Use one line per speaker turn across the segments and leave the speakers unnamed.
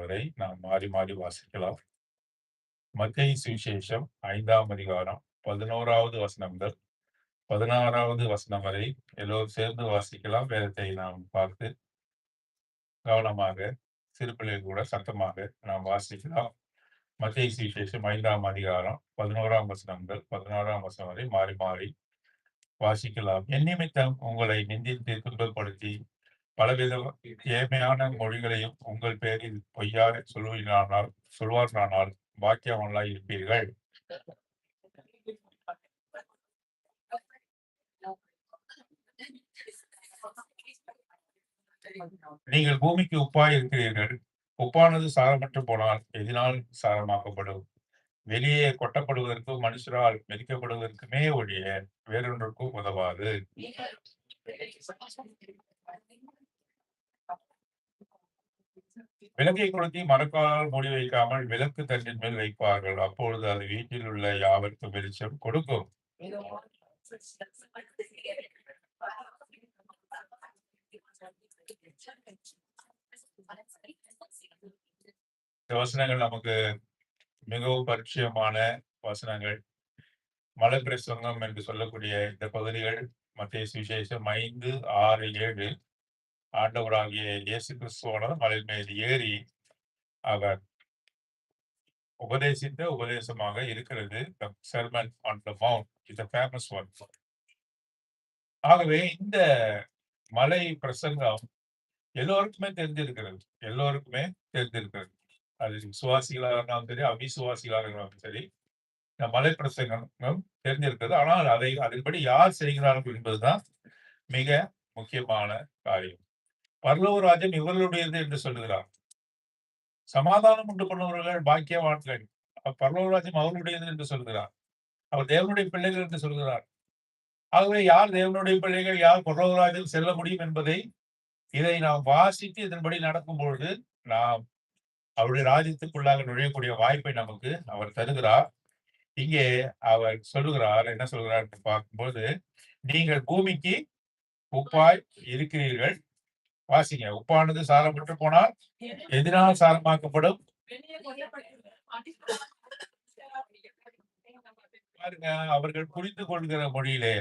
வரை நாம் மாறி மாறி வாசிக்கலாம். மத்தேயு சுவிசேஷம் 5ஆம் அதிகாரம் 11வது வசனம் முதல் 16வது வசனம் வரை எல்லோரும் சேர்ந்து வாசிக்கலாம். வேதத்தை நாம் பார்த்து கவனமாக, சிறு பிள்ளைகள் கூட சத்தமாக நாம் வாசிக்கலாம். மத்தேயு சுவிசேஷம் 5ஆம் அதிகாரம் 11ஆம் வசனம் முதல் 16ஆம் வசனம் வரை மாறி மாறி வாசிக்கலாம். என் நிமித்தம் உங்களை நிந்தித்து துன்பப்படுத்தி பலவித ஏமையான மொழிகளையும் உங்கள் பேரில் பொய்யாக சொல்வார்களானால் பாக்கியவான்களாய் இருப்பீர்கள். நீங்கள் பூமிக்கு உப்பாய் இருக்கிறீர்கள். உப்பானது சாரமற்று போனால் எதினால் சாரமாக்கப்படும்? வெளியே கொட்டப்படுவதற்கும் மனுஷரால் மெதிக்கப்படுவதற்குமே ஒழிய வேறொன்றுக்கும் உதவாது. விளக்கை கொளுத்தி மரக்காலால் மூடி வைக்காமல் விளக்கு தண்டின் மேல் வைப்பார்கள். அப்பொழுது அது வீட்டில் உள்ள யாவருக்கும் வெளிச்சம் கொடுக்கும். இந்த வசனங்கள் நமக்கு மிகவும் பரிச்சயமான வசனங்கள். மலை பிரசங்கம் என்று சொல்லக்கூடிய இந்த பகுதிகள் மத்தேயு சுவிசேஷம் 5, 6, 7 ஆண்டவராகிய இயேசு கிறிஸ்துவானவர் மலை மேல் ஏறி அவர் உபதேசித்த உபதேசமாக இருக்கிறது. The Sermon on the Mount is a famous one. ஆகவே இந்த மலை பிரசங்கம் எல்லோருக்குமே தெரிந்திருக்கிறது. எல்லோருக்குமே தெரிந்திருக்கிறது. அது விசுவாசிகளாக இருந்தாலும் சரி, அவிசுவாசிகளாக இருந்தாலும் சரி, இந்த மலை பிரசங்கம் தெரிந்திருக்கிறது. ஆனால் அதன்படி யார் செய்கிறார்கள் என்பதுதான் மிக முக்கியமான காரியம். பரலோக ராஜ்யம் இவர்களுடையது என்று சொல்லுகிறார். சமாதானம் உண்டு பண்ணுபவர்கள் பாக்கியவான்கள். பரலோக ராஜ்யம் அவர்களுடையது என்று சொல்கிறார். அவர் தேவனுடைய பிள்ளைகள் என்று சொல்கிறார். ஆகவே யார் தேவனுடைய பிள்ளைகள், யார் பரலோக ராஜ்யம் செல்ல முடியும் என்பதை இதை நாம் வாசித்து இதன்படி நடக்கும் பொழுது நாம் அவருடைய ராஜ்யத்துக்குள்ளாக நுழையக்கூடிய வாய்ப்பை நமக்கு அவர் தருகிறார். இங்கே அவர் சொல்லுகிறார், என்ன சொல்கிறார் என்று பார்க்கும்போது, நீங்கள் பூமிக்கு உப்பாய் இருக்கிறீர்கள். வாசிங்க. உப்பானது சாரமற்று போனால் எதினால் சாரமாக்கப்படும்? பாருங்க, அவர்கள் புரிந்து கொள்கிற மொழியிலே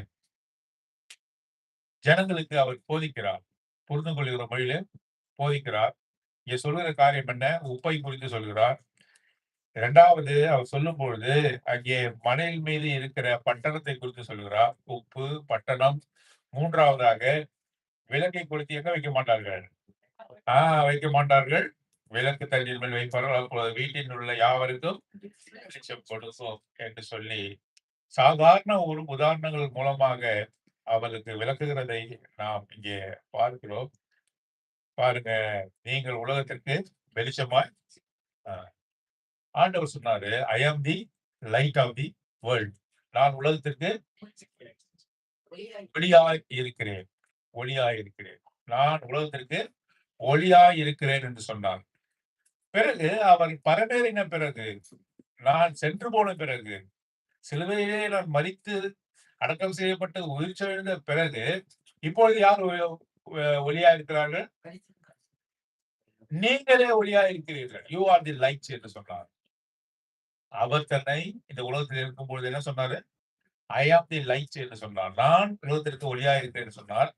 ஜனங்களுக்கு அவர் போதிக்கிறார். புரிந்து கொள்கிற மொழியிலே போதிக்கிறார். இங்க சொல்லுகிற காரியம் என்ன? உப்பை குறித்து சொல்கிறார். 2வது அவர் சொல்லும் பொழுது அங்கே மணல் மீது இருக்கிற பட்டணத்தை குறித்து சொல்கிறார். உப்பு, பட்டணம். 3வதாக விளக்கை கொளுத்தி எங்க வைக்க மாட்டார்கள்? வைக்க மாட்டார்கள். விளக்கு தண்ணீர் மேல் வைப்பார்கள். அப்பொழுது வீட்டில் உள்ள யாவருக்கும் வெளிச்சம் கொடுக்கும் என்று சொல்லி சாதாரண ஒரு உதாரணங்கள் மூலமாக அவருக்கு விளக்குகிறதை நாம் இங்கே பார்க்கிறோம். பாருங்க, நீங்கள் உலகத்திற்கு வெளிச்சமாய் ஆண்டவர் சொன்னாரு, I am the light of the world. நான் உலகத்திற்கு ஒளியாய் இருக்கிறேன். ஒளியாய் இருக்கிறேன். நான் உலகத்திற்கு ஒளியாய் இருக்கிறேன் என்று சொன்னார். பிறகு அவர் பரமேறின பிறகு, நான் சென்று போன பிறகு, சிலுவையிலே நான் மரித்து அடக்கம் செய்யப்பட்டு உயிர் செழுந்த பிறகு இப்பொழுது யார் ஒளியா இருக்கிறார்கள்? நீங்களே ஒளியா இருக்கிறீர்கள். யூ ஆர் தி லைட் என்று சொன்னார். அவர் தன்னை இந்த உலகத்தில் இருக்கும் பொழுது என்ன சொன்னாரு? ஐ ஆம் தி லைட் என்று சொன்னார். நான் உலகத்திற்கு ஒளியா இருக்கிறேன் என்று சொன்னார்.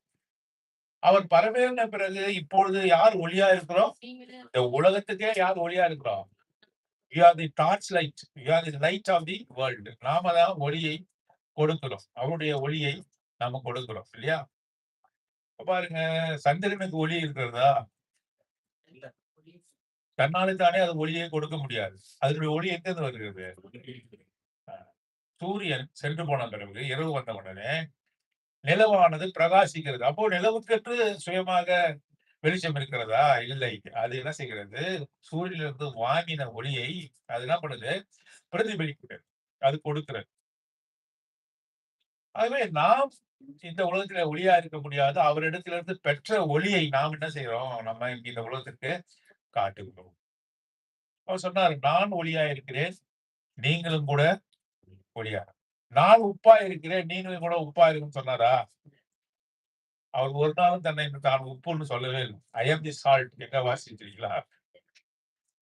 அவர் பரமேறின பிறகு இப்பொழுது யார் ஒளியா இருக்கிறோம்? இந்த உலகத்துக்கே யார் ஒளியா இருக்கிறோம்? You are the torch light. You are the light of the world. நாம தான் ஒளியை கொடுக்கிறோம். அவருடைய ஒளியை நாம கொடுக்கிறோம் இல்லையா? பாருங்க, சந்திரனுக்கு ஒளி இருக்கிறதா? தன்னாலே தானே அது ஒளியை கொடுக்க முடியாது. அதனுடைய ஒளி எங்கிருந்து வருகிறது? சூரியன் சென்று போன பிறகு இரவு வந்த உடனே நிலவானது பிரகாசிக்கிறது. அப்போ நிலவுக்கென்று சுயமாக வெளிச்சம் இருக்கிறதா? இல்லை. அது என்ன செய்கிறது? சூரியனிலிருந்து வாங்கின ஒளியை அது என்ன பண்ணுது? பிரதிபலிக்கிறது. அது கொடுக்கிறது. ஆகவே நாம் இந்த உலகத்தில ஒளியா இருக்க முடியாது. அவரிடத்திலிருந்து பெற்ற ஒளியை நாம் என்ன செய்றோம்? நம்ம இந்த உலகத்திற்கு காட்டுகிறோம். அவர் சொன்னாரு, நான் ஒளியா இருக்கிறேன். நீங்களும் கூட ஒளியா. நான் உப்பா இருக்கிறேன். நீங்களும் கூட உப்பா இருக்குன்னு சொன்னாரா? அவர் ஒரு நாளும் தன்னை தான் உப்புன்னு சொல்லவே இல்லை. ஐ ஆம் தி சால்ட். எங்க வாசிச்சிருக்கீங்களா?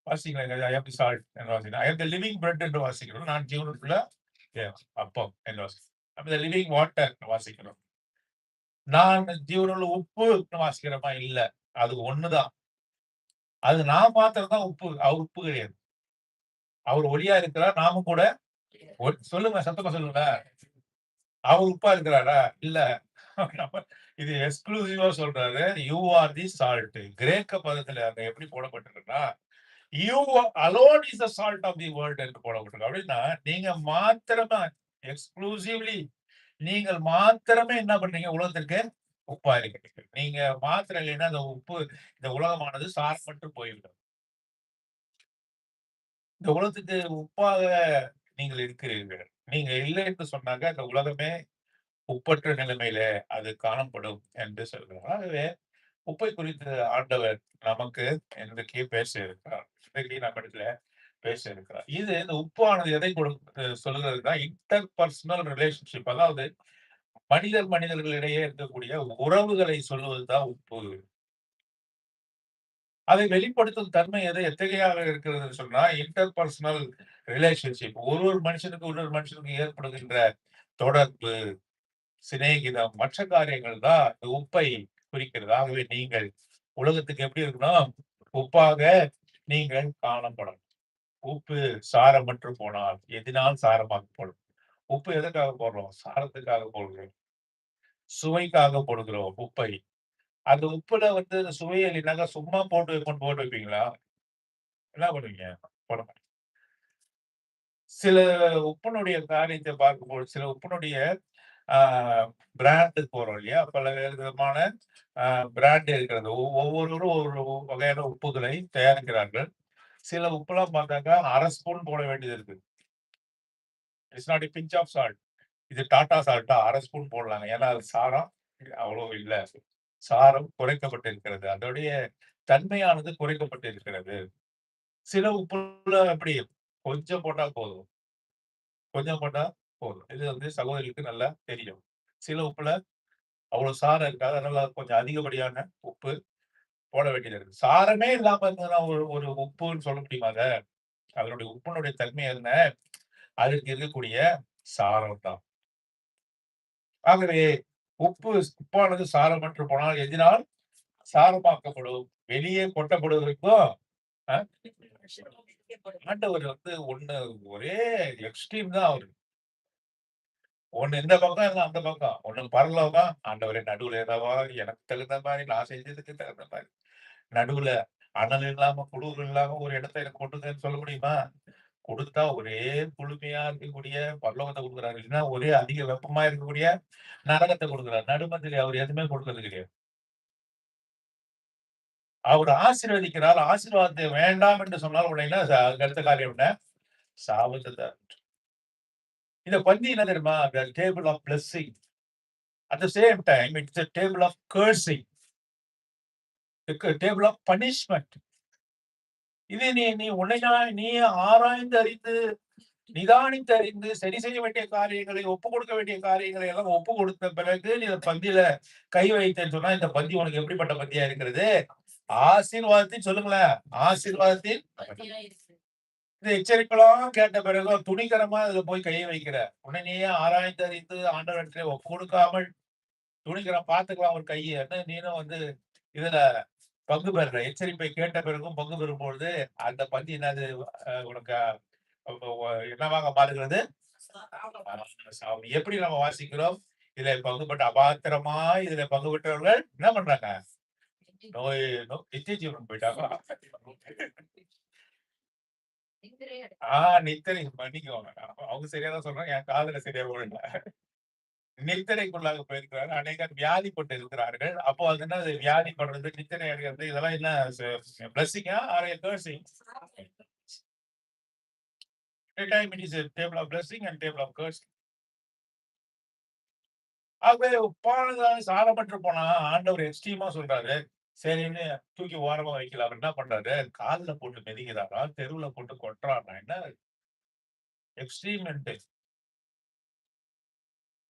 வாசிக்கிறேன். ஐ ஆம் தி சால்ட் என்று வாசிக்கிறேன். ஐ ஆம் தி லிவிங் பிரெட் என்று வாசிக்கிறோம். நான் ஜீவனுள்ள அப்பம் என்று வாசிக்கிறோம். ஐ தி லிவிங் வாட்டர் வாசிக்கிறோம். நான் ஜீவனுள்ள உப்பு வாசிக்கிறோமா? இல்ல. அது ஒண்ணுதான். அது நான் மாத்திரம் தான் உப்பு. அவர் உப்பு கிடையாது. அவர் ஒளியா இருக்கிறார். நாமும் கூட சொல்லுங்க, சத்தமா சொல்லுங்க. அவர் உப்பா இருக்கிறாரா? இல்ல. இது எக்ஸ்க்ளூசிவா சொல்றாரு. You are the salt. கிரேக்க பதத்துல அங்க எப்படி போடப்பட்டிருக்குன்னா, you alone is the salt of the world என்று போடப்பட்டிருக்கு. அப்படின்னா, நீங்க மாத்திரமே எக்ஸ்க்ளூசிவ்லி நீங்கள் மாத்திரமே என்ன பண்றீங்க? உலகத்திற்கு உப்பா இருக்கிறீங்க. நீங்க மாத்திரம் இல்லைன்னா, அந்த உப்பு இந்த உலகமானது சாரப்பட்டு போய்விடும். இந்த உலகத்துக்கு உப்பாக நீங்கள் இருக்கிறீர்கள். நீங்க இல்லை என்று சொன்னாங்க, இந்த உலகமே உப்பற்ற நிலைமையிலே அது காணப்படும் என்று சொல்கிறார். ஆகவே உப்பை குறித்து ஆண்டவர் நமக்கு இன்றைக்கு பேச இருக்கிறார். இன்றைக்கு நம்மிடத்துல பேச இருக்கிறார். இது இந்த உப்பானது எதை சொல்லுகிறதுனா இன்டர் பர்சனல் ரிலேஷன்ஷிப். அதாவது மனிதர்களிடையே இருக்கக்கூடிய உறவுகளை சொல்லுவதுதான் உப்பு. அதை வெளிப்படுத்தும் தன்மை எத்தகையாக இருக்கிறது சொன்னா இன்டர் பர்சனல் ரிலேஷன்ஷிப். ஒரு மனுஷனுக்கு இன்னொரு மனுஷனுக்கு ஏற்படுகின்ற தொடர்பு, சிநேகிதம், மற்ற காரியங்கள் தான் இந்த உப்பை குறிக்கிறது. ஆகவே நீங்கள் உலகத்துக்கு எப்படி இருக்கணும்? உப்பாக நீங்கள் காணப்படணும். உப்பு சாரமற்று போனால் எதினால் சாரமாக்கப்படும். உப்பு எதற்காக போடுறோம்? சாரத்துக்காக போடுகிறோம். சுவைக்காக போடுகிறோம் உப்பை. அந்த உப்புல சுவை இல்லைனாக்கா சும்மா போட்டு வைப்பீங்களா? என்ன பண்ணுவீங்க? போட மாட்டீங்க. சில உப்பினுடைய காரியத்தை பார்க்கும்போது, சில உப்பினுடைய ஆ பிராண்டுக்கு போறோம் இல்லையா? பல விதமான பிராண்ட் இருக்கிறது. ஒவ்வொருவரும் ஒரு வகையான உப்புகளை தயாரிக்கிறார்கள். சில உப்புலாம் பார்த்தாக்கா 1/2 ஸ்பூன் போட வேண்டியது இருக்கு. It's not a pinch of salt. இது டாட்டா சால்ட்டா 1/2 ஸ்பூன் போடலாங்க. ஏன்னா, அது சாரம் அவ்வளோ இல்ல. சாரம் குறைக்கப்பட்டிருக்கிறது. அதோடைய தன்மையானது குறைக்கப்பட்டிருக்கிறது. சில உப்புல எப்படி? கொஞ்சம் போட்டா போதும். கொஞ்சம் போட்டா போதும். இது சகோதரிகளுக்கு நல்லா தெரியும். சில உப்புல அவ்வளோ சாரம் இருக்காது. அதனால கொஞ்சம் அதிகப்படியான உப்பு போட வேண்டியது இருக்கு. சாரமே இல்லாம இருந்ததுன்னா ஒரு ஒரு உப்புன்னு சொல்ல முடியுமா அத? அதனுடைய உப்பினுடைய தன்மை என்ன? அதுக்கு இருக்கக்கூடிய சாரம் தான். ஆகவே உப்பானது சாரமற்று போனால் எதினால் சாரமாக்கப்படும். வெளியே கொட்டப்படுவதற்கும் அ ஆண்டவர் ஒண்ணு ஒரே எக்ஸ்ட்ரீம் தான் அவரு. ஒண்ணு இந்த பக்கம், இல்ல அந்த பக்கம். ஒண்ணு பரலோகம், ஆண்டவரே நடுவுல ஏதவா எனக்கு தகுந்த மாரி, நான் செஞ்சதுக்கு தகுந்த மாரி. நடுவுல அனல் இல்லாம, குளிர் இல்லாம ஒரு இடத்த எனக்கு கொண்டுங்கன்னு சொல்ல முடியுமா? குடுத்தா ஒரே குளுமையா இருக்கக்கூடிய பரலோகத்த குடுக்குறாரு. இல்லன்னா ஒரே அதிக வெப்பமா இருக்கக்கூடிய நரகத்த குடுக்குறாரு. நடுமத்தில அவரு எதுவுமே குடுக்கறது கிடையாது. அவரு ஆசீர்வதிக்கிறார். ஆசீர்வாதத்தை வேண்டாம் என்று சொன்னால் உடனே அதுக்கு அடுத்த காரியம் என்ன? சாபத்த தரார். இந்த பந்தி என்ன தெரியுமா? The table of blessing. At the same time it's a table of cursing. Table of punishment. இது நீ நீ நீ ஆராய்ந்து அறிந்து, நிதானித்து அறிந்து, சரி செய்ய வேண்டிய காரியங்களை, ஒப்புக் கொடுக்க வேண்டிய காரியங்களை எல்லாம் ஒப்புக் கொடுத்த பிறகு நீ இந்த பந்தியில கை வைத்தேன்னு சொன்னா, இந்த பந்தி உனக்கு எப்படிப்பட்ட பந்தியா இருக்கிறது? ஆசீர்வாதத்தின் சொல்லுங்களேன். ஆசீர்வாதத்தின் இந்த எச்சரிக்கைலாம் கேட்ட பிறகு துணிகரமா அதுல போய் கைய வைக்கிற. உடனேயே ஆராய்ந்து அறிந்து ஆண்டவரிடத்திலே ஒப்புக் கொடுக்காமல் துணிகரம் பார்த்துக்கலாம் ஒரு கைய. நீனும் இதுல பங்கு பெறுற. எச்சரிப்பை கேட்ட பிறகும் பங்கு பெறும்பொழுது, அந்த பந்தி என்னது உனக்கு என்னவாக மாறுகிறது? எப்படி நம்ம வாசிக்கிறோம்? இதில பங்குபட்ட அபாத்திரமாய் இதில பங்கு பெற்றவர்கள் என்ன பண்றாங்க? நோய் நித்திய ஜீவனுக்கு போயிட்டாங்க. ஆ நித்திரை மன்னிக்கோங்க. அவங்க சரியா தான் சொல்றாங்க. என் காதுல சரியா விழல. நித்திரைக்குள்ளாக போயிருக்கிறார்கள். அநேகர் வியாதிப்பட்டு இருக்கிறார்கள். அப்போ அது என்னது வியாதிப்படுறது, நித்திரை அடைகிறது இதெல்லாம் என்ன பிளெஸ்ஸிங்கா or a cursing? Every time it is a table of blessing and table of curse. ஆகவே உப்பானது சாரமற்று போனா ஆண்டவர் எக்ஸ்ட்ரீமா சொல்றாரு. சரின்னு தூக்கி ஓரமா வைக்கல. அவர் என்ன பண்றாரு? கால்ல போட்டு மிதிக்கிறாரா? தெருவுல போட்டு கொட்டுறாரா? என்ன எக்ஸ்ட்ரீம்ன்ட்டு.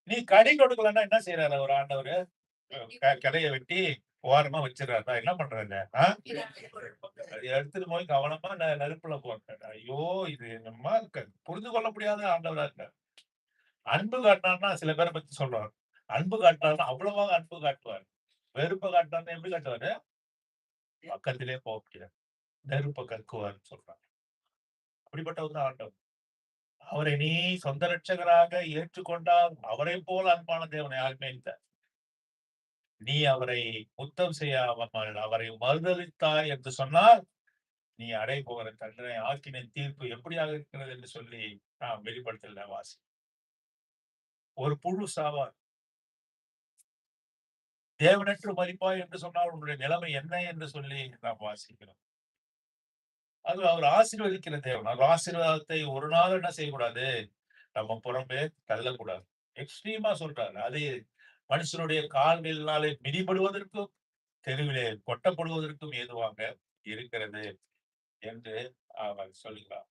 நீ கனி கொடுக்கலன்னா என்ன செய்றாரு ஒரு ஆண்டவரு? கிளைய வெட்டி ஓரமா வச்சிடறாரு. நான் என்ன பண்றேங்க? அது எடுத்துட்டு போய் கவனமா நெருப்புல போட்டேன். ஐயோ! இது என்னமா புரிந்து கொள்ள முடியாத ஆண்டவரா இருக்காரு. அன்பு காட்டினார்னா சில பேர பத்தி சொல்றாரு. அன்பு காட்டினார்னா அவ்வளவா அன்பு காட்டுவார். வெறுப்ப காட்டினார்னா எப்படி காட்டுவாரு? பக்கத்திலே போக முடியாது. நெருப்ப கக்குவார்ன்னு சொல்றாங்க. அப்படிப்பட்டவர் தான் ஆண்டவர். அவரை நீ சொந்த இரட்சகராக ஏற்றுக்கொண்டால், அவரைப் போல அன்பான தேவன் யாருமே இல்ல. நீ அவரை முத்தம் செய்யாமல் அவரை மறுதலித்தாய் என்று சொன்னால், நீ அடையப்போகிற தண்டனை, ஆக்கினை, தீர்ப்பு எப்படியாக இருக்கிறது என்று சொல்லி நாம் வெளிப்படுத்தல ஒரு புழு சாவார். தேவனற்று மரிப்பாய் என்று சொன்னால் உன்னுடைய நிலைமை என்ன என்று சொல்லி நாம் வாசிக்கிறோம். அது அவர் ஆசீர்வதிக்கிற தேவன். அவர் ஆசீர்வாதத்தை ஒரு நாள் என்ன செய்யக்கூடாது? நம்ம புறம்பே தள்ளக்கூடாது. எக்ஸ்ட்ரீமா சொல்றாரு. அது மனுஷனுடைய கால்களினாலே மிதிபடுவதற்கும், தெருவிலே கொட்டப்படுவதற்கும் ஏதுவாக இருக்கிறது என்று அவர் சொல்கிறார்.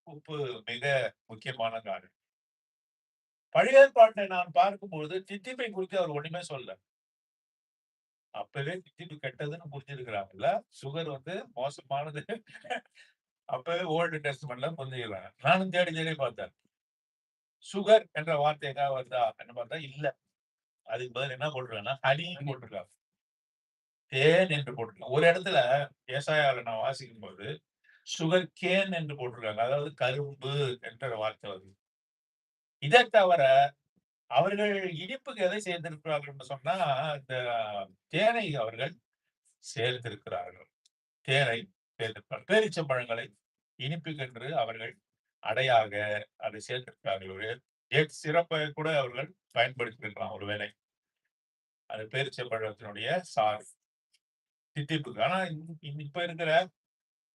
உப்பு மிக முக்கியமான காரியம். பழைய ஏற்பாட்டை நான் பார்க்கும்பொழுது தித்திப்பை குறித்து அவர் ஒண்ணுமே சொல்லல. அப்பவே தித்திப்பு கெட்டதுன்னு புரிஞ்சிருக்கிறாங்கல்ல. சுகர் மோசமானது. அப்பவே ஓல்டு டெஸ்டமென்ட்ல புரிஞ்சுக்கிறாங்க. நானும் தேடி தேடி பார்த்தேன். சுகர் என்ற வார்த்தை எங்கேயாவது வருதா? பார்த்தா இல்ல. அதுக்கு பதில் என்ன போட்டிருக்காங்கன்னா, ஹனின்னு போட்டிருக்காங்க. தேன் என்று போட்டிருக்காங்க. ஒரு இடத்துல ஏசாயால நான் வாசிக்கும்போது, சுகர் கேன் என்று போட்டிருக்காங்க. அதாவது கரும்பு என்ற வார்த்தை வருது. இதை தவிர அவர்கள் இனிப்புக்கு எதை சேர்த்திருக்கிறார்கள் என்று சொன்னா, இந்த தேனை அவர்கள் சேர்த்திருக்கிறார்கள். தேனை சேர்த்திருக்கிறார்கள். பேரீச்சம்பழங்களை இனிப்புக்கென்று அவர்கள் அடையாக அதை சேர்த்திருக்கிறார்கள். ஒரு டேட் சிரப்பை கூட அவர்கள் பயன்படுத்தியிருக்கலாம் ஒருவேளை. அது பேரீச்சம்பழத்தினுடைய சாறு. தித்திப்புக்கு. ஆனா இப்ப இருக்கிற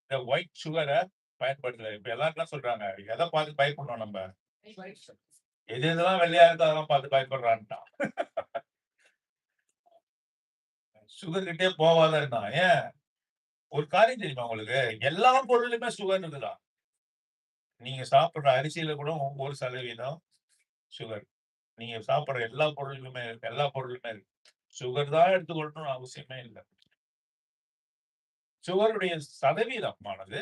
இந்த ஒயிட் சுகர பயன்படுத்தல. இப்ப எல்லாரும் என்ன சொல்றாங்க? எத பார்த்து பயப்படணும் நம்ம? எது எதெல்லாம் வெள்ளையா இருக்கோ அதெல்லாம் பார்த்து பயப்படுறான்ட்டான். சுகர் கிட்டே போவாதன்னா. ஏன்? ஒரு காரியம் தெரியுமா உங்களுக்கு? எல்லா பொருளுமே சுகர் இருக்குதான். நீங்க சாப்பிடுற அரிசியில கூட 1% சுகர். நீங்க சாப்பிடுற எல்லா பொருளுமே இருக்கு. சுகர் தான் எடுத்துக்கொள்ளணும்னு அவசியமே இல்ல. சுகருடைய சதவீதமானது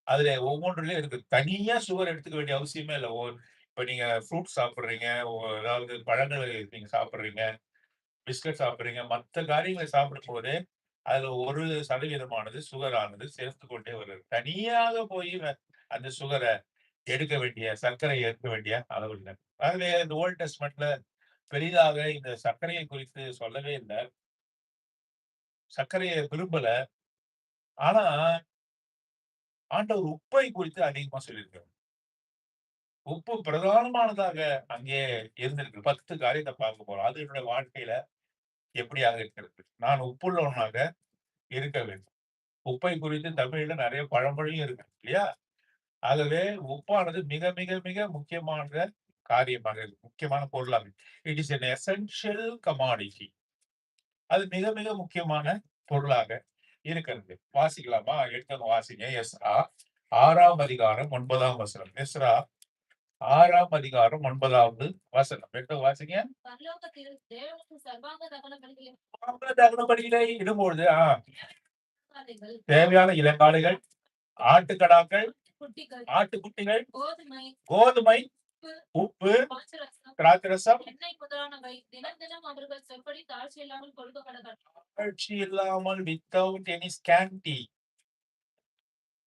அதுல ஒவ்வொன்றிலயும் இருக்கு. தனியா சுகர் எடுத்துக்க வேண்டிய அவசியமே இல்ல. இப்ப நீங்க ஃப்ரூட் சாப்பிடுறீங்க, அதாவது பழங்கள் நீங்க சாப்பிடுறீங்க, பிஸ்கட் சாப்பிடுறீங்க, மத்த காரியங்களை சாப்பிடும்போதே அதுல 1% சுகர் ஆனது சேர்த்துக் கொண்டே வருது. தனியாக போய் அந்த சுகர எடுக்க வேண்டிய சர்க்கரையை எடுக்க வேண்டிய அளவு இல்ல. ஆகவே இந்த ஓல்ட் டெஸ்ட்மென்ட்ல பெரிதாக இந்த சர்க்கரையை குறித்து சொல்லவே இல்ல. சர்க்கரையை விரும்பல. ஆனா ஆண்டவர் உப்பை குறித்து அதிகமா சொல்லியிருக்காரு. உப்பு பிரதானமானதாக அங்கே இருந்திருக்கு. 10 காரியத்த பார்க்க போறோம். அது என்னுடைய வாழ்க்கையில எப்படியாக இருக்கிறது? நான் உப்புள்ளவனாக இருக்க வேண்டும். உப்பை குறித்து தமிழ்ல நெறைய பழமொழியும் இருக்கு இல்லையா? ஆகவே உப்பானது மிக, மிக, மிக முக்கியமான காரியமாக இருக்கு. முக்கியமான பொருளாக இருக்கு. It is an essential commodity. அது மிக, மிக முக்கியமான பொருளாக இருக்கிறது. வாசிக்கலாமா? எடுத்தவங்க வாசிங்க. எஸ்றா 6ஆம் அதிகாரம் 9ஆம் வசனம். எஸ்றா 6ஆம் அதிகாரம் 9வது வசனம். எடுத்து வாசிங்க.
பரலோகத்தில் தேவனுக்கு சர்வாங்க
தகன பலியிலே இடும்பொழுது
தகனங்கள்,
தேவையான இளங்காளைகள், ஆட்டுக்கடாக்கள்,
குட்டிகள்,
ஆட்டுக்குட்டிகள்,
கோதுமை,
கோதுமை, உப்பு,
திராட்சரசம்,
திராட்சரசம்,
எண்ணெய் முதலானவை தினம் தினம் அவர்கள் சொற்படி தாழ்ச்சி இல்லாமல் கொடுக்கப்பட
தாழ்ச்சி இல்லாமல் without any scanty,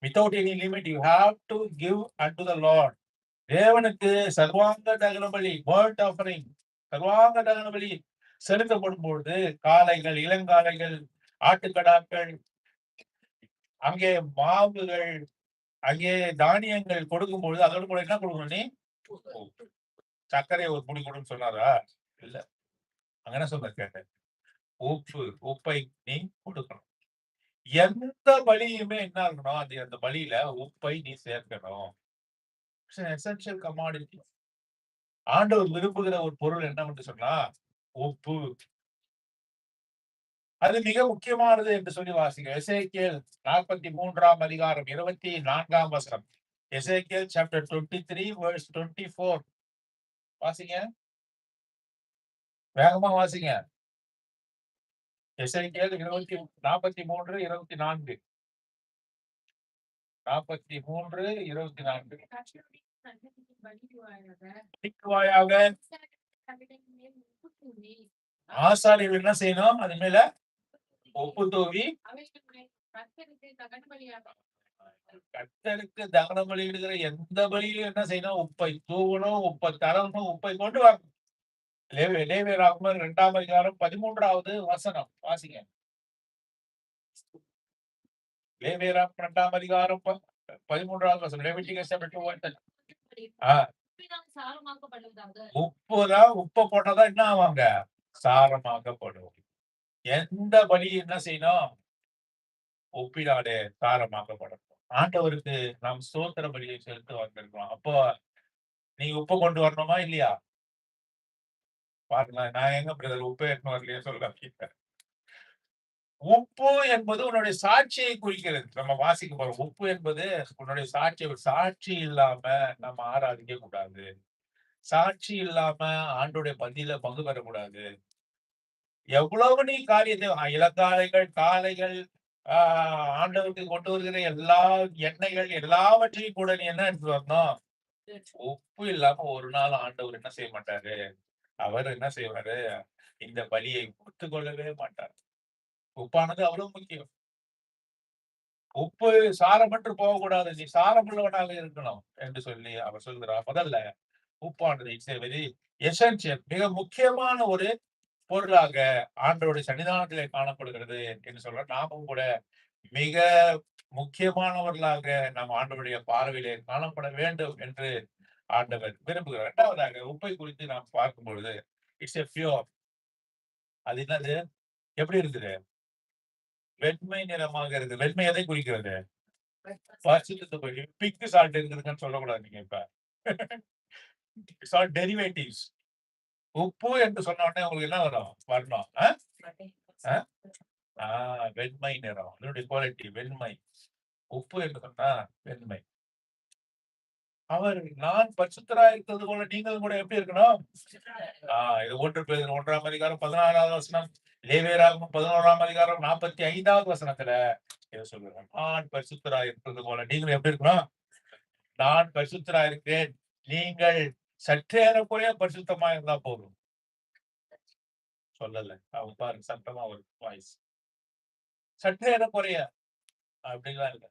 without any limit, you have to give unto the Lord. தேவனுக்கு சர்வாங்க தகன பலி, burnt offering, சர்வாங்க தகன பலி செலுத்தப்படும் பொழுது காளைகள், இளங்காளைகள், ஆட்டுக்கடாக்கள், அங்கே மாவுகள், அங்கே தானியங்கள் கொடுக்கும் பொழுது அதோடு கூட என்ன கொடுக்கணும் நீ? சர்க்கரை ஒரு புடி கொடுன்னு சொன்னாரா? இல்ல. அங்க என்ன சொன்னார் கேட்டேன். உப்பை நீ கொடுக்கணும். எந்த பலியுமே என்ன இருக்கணும்? அந்த பலியில உப்பை நீ சேர்க்கணும். Essential commodity. ஆண்டவர் விரும்புகிற ஒரு பொருள் என்னவென்று சொன்னா உப்பு. அது மிக முக்கியமானது என்று சொல்லி வாசிங்க. எசேக்கியேல் 43ஆம் அதிகாரம் 24ஆம் வசனம். எசேக்கியேல் சாப்டர் 23 வெர்ஸ் 24. வாசிங்க. வேகமா வாசிங்க. எசேக்கியேல் 43:24. 43:24. படிக்குவாயாக. ஆசாரியர்கள் என்ன செய்யணும்? அது மேல உப்பு தூவி கர்த்தருக்கு தகன பலியிடுகிற எந்த பலியிலும் என்ன செய்யணும்? உப்பை தூவணும், உப்பை தரணும், உப்பை கொண்டு வரணும். லேவியராகமம் 2ஆம் அதிகாரம் 13வது வசனம் வாசிங்க. லேவியராகமம் 2ஆம் அதிகாரம் 13வது வசனம். Leviticus chapter 2:10. உப்பை போட்டாதான் என்ன ஆவாங்க? சாரமாக்கப்படும். எந்த பலி என்ன செய்யணும்? உப்பினாலே சாரமாக்கப்படும். ஆண்டவருக்கு நாம் ஸ்தோத்திர பலியை செலுத்த வந்திருக்கிறோம். அப்போ நீங்க உப்பு கொண்டு வரணுமா இல்லையா? பாருங்க, நான் எங்க பிரதர் உப்பே எடுத்து வரலையே சொல்ல. உப்பு என்பது உன்னுடைய சாட்சியை குறிக்கிறது. நம்ம வாசிக்க போறோம். உப்பு என்பது உன்னுடைய சாட்சி இல்லாம நம்ம ஆராதிக்க கூடாது. சாட்சி இல்லாம ஆண்டோடைய பந்தியில பங்கு பெறக்கூடாது. எவ்வளவு நீ காரியத்தை இளக்காலைகள், காளைகள், ஆண்டவருக்கு கொண்டு வருகிற எல்லா எண்ணெய்கள் எல்லாவற்றையும் கூட நீ என்ன எடுத்து வரணும்? உப்பு இல்லாம ஒரு நாள் ஆண்டவர் என்ன செய்ய மாட்டாரு. அவர் என்ன செய்வாரு? இந்த பலியை பொறுத்துக் கொள்ளவே மாட்டார். உப்பானது அவ்வளவு முக்கியம். உப்பு சாரமற்று போகக்கூடாது. நீ சாரமுள்ளவனாக இருக்கணும் என்று சொல்லி அவர் சொல்கிறார். முதல்ல உப்பானது இட்ஸ் வெரி எசென்சியல், மிக முக்கியமான ஒரு பொருளாக ஆண்டவருடைய சன்னிதானத்திலே காணப்படுகிறது என்று சொல்ற. நாமும் கூட மிக முக்கியமானவர்களாக நம் ஆண்டவருடைய பார்வையிலே காணப்பட வேண்டும் என்று ஆண்டவர் விரும்புகிறார். இரண்டாவதாக உப்பை குறித்து நாம் பார்க்கும் பொழுது இட்ஸ் எ பியூர். அது என்னது? எப்படி இருக்குது? வெண்மை நிறமாக இருக்கு. வெண்மை எதை குறிக்கிறது? பிங்க் சால்ட் இருக்குதுன்னு சொல்லக்கூடாது. நீங்க இப்ப டெரிவேட்டிவ்ஸ். உப்பு என்று சொன்ன உடனே உங்களுக்கு என்ன வரணும்? வெண்மை நிறம். அதனுடைய குவாலிட்டி வெண்மை. உப்பு என்று சொன்னா வெண்மை. அவர் நான் பரிசுத்தராய் இருக்கிறது போல நீங்களும் கூட எப்படி இருக்கணும்? இது 1 பேதுரு 1ஆம் அதிகாரம் 16வது வசனம். லேவியராகமம் 11ஆம் அதிகாரம் 45வது வசனத்துல இதை சொல்லுறேன். நான் பரிசுத்தராய் இருக்கிறது போல நீங்களும் எப்படி இருக்கணும்? நான் பரிசுத்தராய் இருக்கிறேன். நீங்கள் சற்றேறக்குறைய பரிசுத்தமா இருந்தா போதும். சொல்லல. அவங்க பாருங்க, சத்தமா ஒரு வாய்ஸ். சற்றேறக்குறைய அப்படிலாம் இல்ல.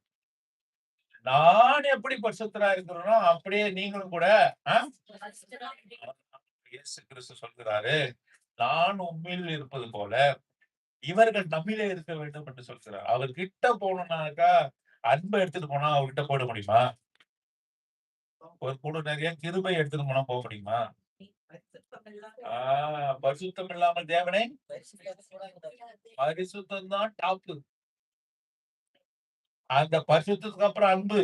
நான் எப்படி பரிசுத்தரா இருக்கிறேனோ அப்படியே நீங்களும் கூட. இயேசு கிறிஸ்து சொல்கிறாரு, நான் உம்மில் இருப்பது போல இவர்கள் நம்மிலே இருக்க வேண்டும் என்று சொல்கிறார். அவர்கிட்ட போகணும்னாக்கா அன்பை எடுத்துட்டு போனா அவர்கிட்ட போட முடியுமா? ஒரு கூட நிறைய கிருபை எடுத்துட்டு போனா போக முடியுமா? பரிசுத்தம் இல்லாமல் தேவனை பரிசுத்தம் தான் டாப்பு. அந்த பரிசுத்தத்துக்கு அப்புறம் அன்பு,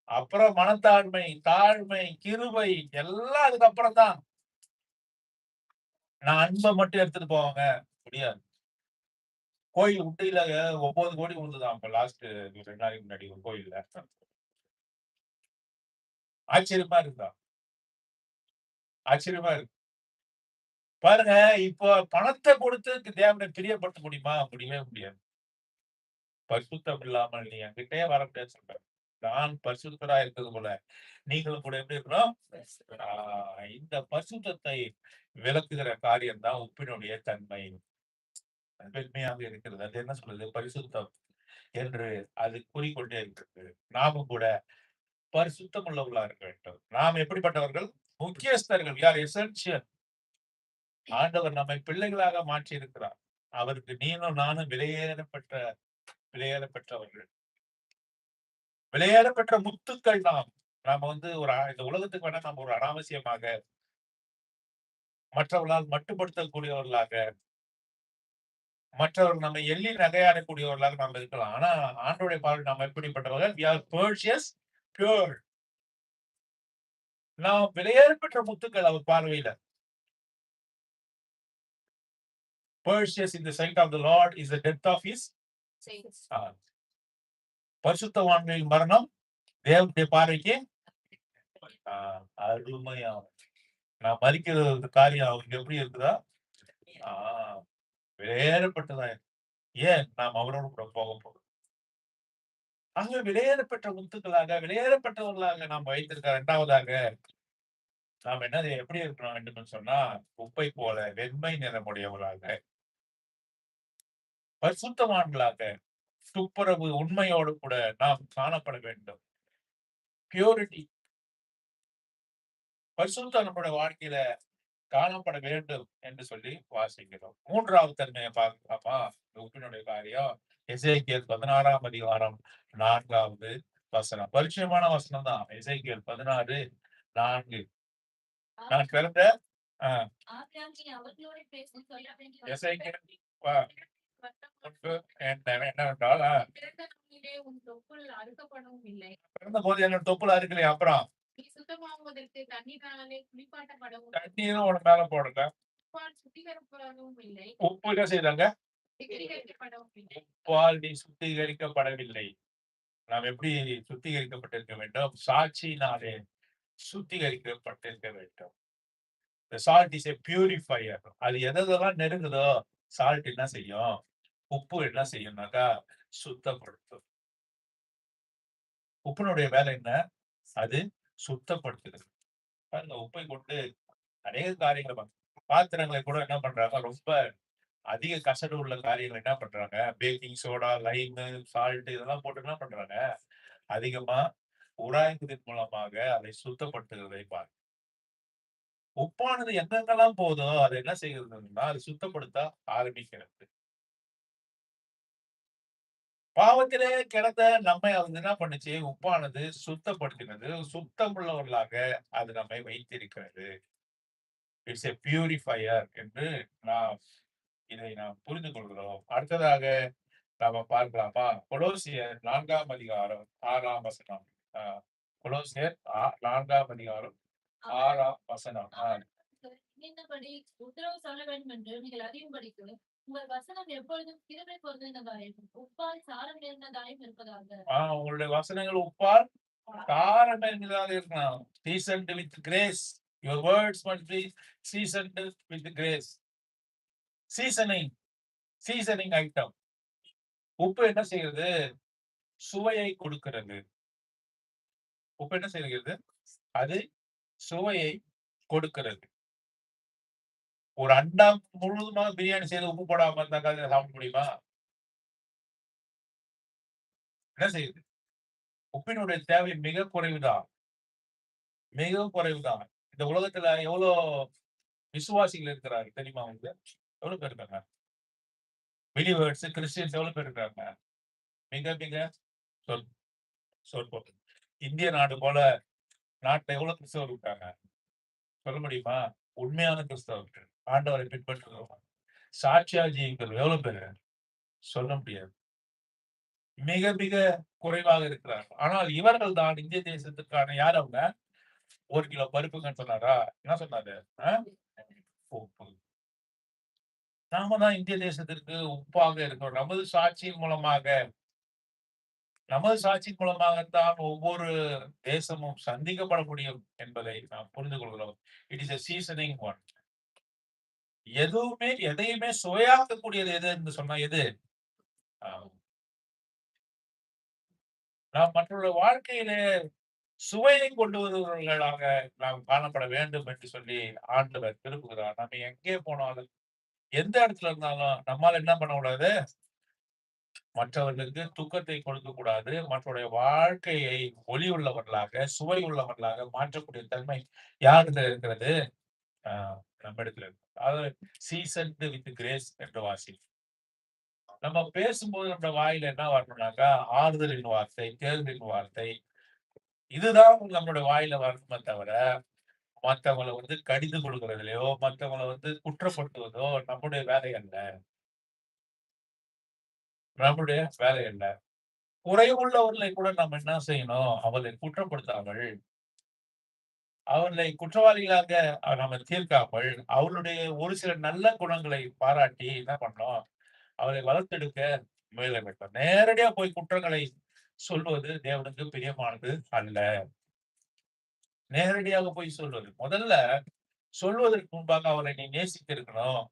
அப்புறம் மனத்தாழ்மை, தாழ்மை, கிருபை எல்லாம் அதுக்கப்புறம் தான். நான் அன்பை மட்டும் எடுத்துட்டு போவாங்க முடியாது. கோயில் உட்டியில 9 கோடி விழுந்துதான் இப்ப லாஸ்ட் 2 நாளைக்கு முன்னாடி ஒரு கோயில்ல. ஆச்சரியமா இருக்குதா? ஆச்சரியமா இருக்கு. பாருங்க, இப்போ பணத்தை கொடுத்து தேவனை பிரியப்படுத்த முடியுமா? முடியவே முடியாது. பரிசுத்தம் இல்லாமல் நீ என்கிட்டே வர முடியாது சொல்ற. நான் பரிசுத்தரா இருக்கிறது போல நீங்களும் கூட எப்படி இருக்கணும்? இந்த பரிசுத்தத்தை விளக்குகிற காரியம் தான் உப்பினுடைய தன்மை. வெண்மையாக இருக்கிறது. அது என்ன சொல்றது? பரிசுத்தம் என்று அது கூறிக்கொண்டே இருக்கிறது. நாமும் கூட பரிசுத்தம் உள்ளவர்களா இருக்க வேண்டும். நாம் எப்படிப்பட்டவர்கள்? முக்கியஸ்தர்கள். யார்? எசென்சியல். ஆண்டவர் நம்மை பிள்ளைகளாக மாற்றி இருக்கிறார். அவருக்கு நீனும் நானும் விலையேறப்பெற்றவர்கள், விலையேறப்பெற்ற முத்துக்கள். நாம இந்த உலகத்துக்கு வேணா நம்ம ஒரு அனாவசியமாக மற்றவர்களால் மட்டுப்படுத்தக்கூடியவர்களாக, மற்றவர்கள் நம்ம எள்ளி நகையாடக்கூடியவர்களாக நாம் இருக்கலாம். ஆனா ஆண்டவருடைய பார்வையில் நாம் எப்படிப்பட்டவர்கள்? we are precious, pure. நாம் விலையேறப்பெற்ற முத்துக்கள் அவர் பார்வையில. Precious in the sight of the Lord is the death of his saints. பரிசுத்தவான்களின் மரணம் தேவனுடைய பார்வைக்கு அருமையா. நான் மறிக்கிற காரியம் அவருக்கு எப்படி இருக்குதா? வெளியேறப்பட்டதா ஏன் நாம் அவரோடு கூட போக போகிறோம். ஆகவே வெளியேறப்பட்ட முத்துக்களாக, வெளியேறப்பட்டவர்களாக நாம் வைத்திருக்க 2வதாக நாம் எப்படி இருக்கிறோம் வேண்டும் சொன்னா, குப்பை போல வெண்மை நிறமுடையவர்களாக, பரிசுத்தவான்களாக, துப்புரவு உண்மையோடு கூட நாம் காணப்பட வேண்டும். பியூரிட்டி, பரிசுத்தம் நம்முடைய வாழ்க்கையில காணப்பட வேண்டும் என்று சொல்லி வாசிக்கிறோம். 3வது தன்மையை பார்க்கலாமா? இந்த உப்பினுடைய காரியம் எசேக்கியேல் 16ஆம் அதிகாரம் 4வது வசனம். பரிச்சயமான வசனம் தான். எசேக்கியேல் 16:4. நான் பிறந்த
ஆபிரகாம் அவர்களோடு பேசி சொல்ல வேண்டிய
எசேக்கியேல் என்னவென்றால்
பிறந்த நாளிலே உன் தொப்புள் அறுக்கப்படவும் இல்லை.
பிறந்த போது என்னோட தொப்புல இருக்கலையே, அப்புறம்
நீ சுத்தமாவதற்கு தண்ணீராலே குளிப்பாட்டப்படவும்
தண்ணீரும் உன மேல போடுங்க.
உப்பால் சுத்திகரிக்கப்படவும் இல்லை.
உப்பு என்ன செய்தாங்க?
சுத்திகரிக்கப்படவும் இல்லை.
உப்பால் நீ சுத்திகரிக்கப்படவில்லை. நாம் எப்படி சுத்திகரிக்கப்பட்டிருக்க வேண்டும்? சாட்சியினாலே சுத்திகரிக்கப்பட்டிருக்க வேண்டும். The salt is a purifier. அது எதெல்லாம் நெருங்குதோ சால்ட் என்ன செய்யும்? உப்பு என்ன செய்யும்னாக்கா சுத்தப்படுத்தும். உப்பினுடைய வேலை என்ன? அது சுத்தப்படுத்துகிறது. அந்த உப்பை கொண்டு அநேக காரியங்களை பாத்திரங்களை கூட என்ன பண்றாங்க, ரொம்ப அதிக கசடு உள்ள காரியங்கள் என்ன பண்றாங்க, பேக்கிங் சோடா, லைமு, சால்ட் இதெல்லாம் போட்டு என்ன பண்றாங்க, அதிகமா உராய்வதன் மூலமாக அதை சுத்தப்படுத்துகிறதை பாரு. உப்பானது எங்கெங்கெல்லாம் போதோ அதை என்ன செய்கிறதுன்னா அது சுத்தப்படுத்த ஆரம்பிக்கிறது. பாவத்திலே கிடந்த நம்மை அது என்ன பண்ணுச்சு? உப்பானது சுத்தப்படுத்தினது. சுத்தம் உள்ளவர்களாக அது நம்மை வைத்திருக்கிறது. இட்ஸ் எ பியூரிஃபையர் என்று நாம் நாம் புரிந்து கொள்கிறோம். அடுத்ததாக நாம பார்க்கலாமா? கொலோசியர் 4ஆம் அதிகாரம் 6ஆம் வசனம். கொலோசியர் 4ஆம் அதிகாரம் 6ஆம் வசனம்.
இந்தபடி உத்தரவு சொல்ல வேண்டும் என்று நீங்கள் அறியும்படிக்கு உங்கள் வசனம் எப்பொழுதும் கிருபை பொருந்தினதாயும் உப்பால் சாரம் நிறைந்ததாயும் இருப்பதாக.
உங்களுடைய வசனங்கள் உப்பால் சாரம் நிறைந்ததாக இருக்கணும். seasoned with grace. Your words must be seasoned with grace. Seasoning item. உப்பு என்ன செய்கிறது? சுவையை கொடுக்கிறது. உப்பு என்ன செய்கிறது? அது சுவையை கொடுக்கிறது. ஒரு அண்டா முழுவதுமாக பிரியாணி செய்து உப்பு போடாம இருந்தாக்கா சாப்பிட முடியுமா? என்ன செய்யுது? உப்பினுடைய தேவை மிக குறைவுதான். மிகவும் குறைவுதான். இந்த உலகத்துல எவ்வளவு விசுவாசிகள் இருக்கிறாரு தெரியுமா உங்களுக்கு? எவ்வளவு பேர் இருக்காங்க? பிலீவர்ஸ், கிறிஸ்டியன்ஸ் எவ்வளவு பேர் இருக்காங்க? மிக மிக சொற்பம். இந்திய நாடு போல நாட்டுல எவ்வளவு கிறிஸ்தவர் இருக்காங்க? சொல்ல முடியுமா? உண்மையான கிறிஸ்தவர்கள், ஆண்டவரை பின்பற்றுகிறவங்க, சாட்சியா ஜீவிக்கிறது எவ்வளவு பேரு? சொல்ல முடியாது. மிக மிக குறைவாக இருக்கிறார்கள். ஆனால் இவர்கள் தான் இந்திய தேசத்துக்கான யார் அவங்க? 1 கிலோ பருப்புங்கன்னு சொன்னாரா? என்ன சொன்னாரு? உப்பு. நாம தான் இந்திய தேசத்திற்கு உப்பாக இருக்கிறோம். நமது சாட்சியின் மூலமாகத்தான் ஒவ்வொரு தேசமும் சந்திக்கப்பட முடியும் என்பதை நாம் புரிந்து கொள்கிறோம். It is a seasoning one. எதையுமே சுவையாக்கக்கூடியது எது என்று சொன்னா எது? நாம் மற்றொரு வாழ்க்கையிலே சுவையை கொண்டு வருபவர்களாக நாம் காணப்பட வேண்டும் என்று சொல்லி ஆண்டவர் விரும்புகிறார். நம்ம எங்கே போனாலும், எந்த இடத்துல இருந்தாலும் நம்மால் என்ன பண்ணக்கூடாது? மற்றவர்களுக்கு துக்கத்தை கொடுக்க கூடாது. மற்றவருடைய வாழ்க்கையை ஒளி உள்ளவர்களாக, சுவை உள்ளவர்களாக மாற்றக்கூடிய தன்மை யாரிடத்துல இருக்கிறது? நம்மிடத்துல இருக்கு. அதாவது சீசன்டு வித் கிரேஸ் என்று வாசி. நம்ம பேசும்போது நம்ம வாயில என்ன வரணும்னாக்கா, ஆறுதலின் வார்த்தை, தேர்தலின் வார்த்தை, இதுதான் நம்மளுடைய வாயில வரணுமே தவிர, மத்தவங்களை கடிந்து கொடுக்கிறதுலயோ, மத்தவங்களை குற்றப்படுத்துவதோ நம்முடைய வேலை அல்ல. நம்முடைய வேலை அல்ல. குறைவுள்ளவர்களை கூட நம்ம என்ன செய்யணும்? அவர்களை குற்றப்படுத்தாமல், அவர்களை குற்றவாளிகளாக நம்ம தீர்க்காமல், அவர்களுடைய ஒரு சில நல்ல குணங்களை பாராட்டி என்ன பண்ணணும்? அவரை வளர்த்தெடுக்க முயல வேண்டும். நேரடியா போய் குற்றங்களை சொல்வது தேவனுக்கு பிரியமானது அல்ல. நேரடியாக போய் சொல்வது. முதல்ல சொல்வதற்கு முன்பாக அவரை நீ நேசித்திருக்கணும்.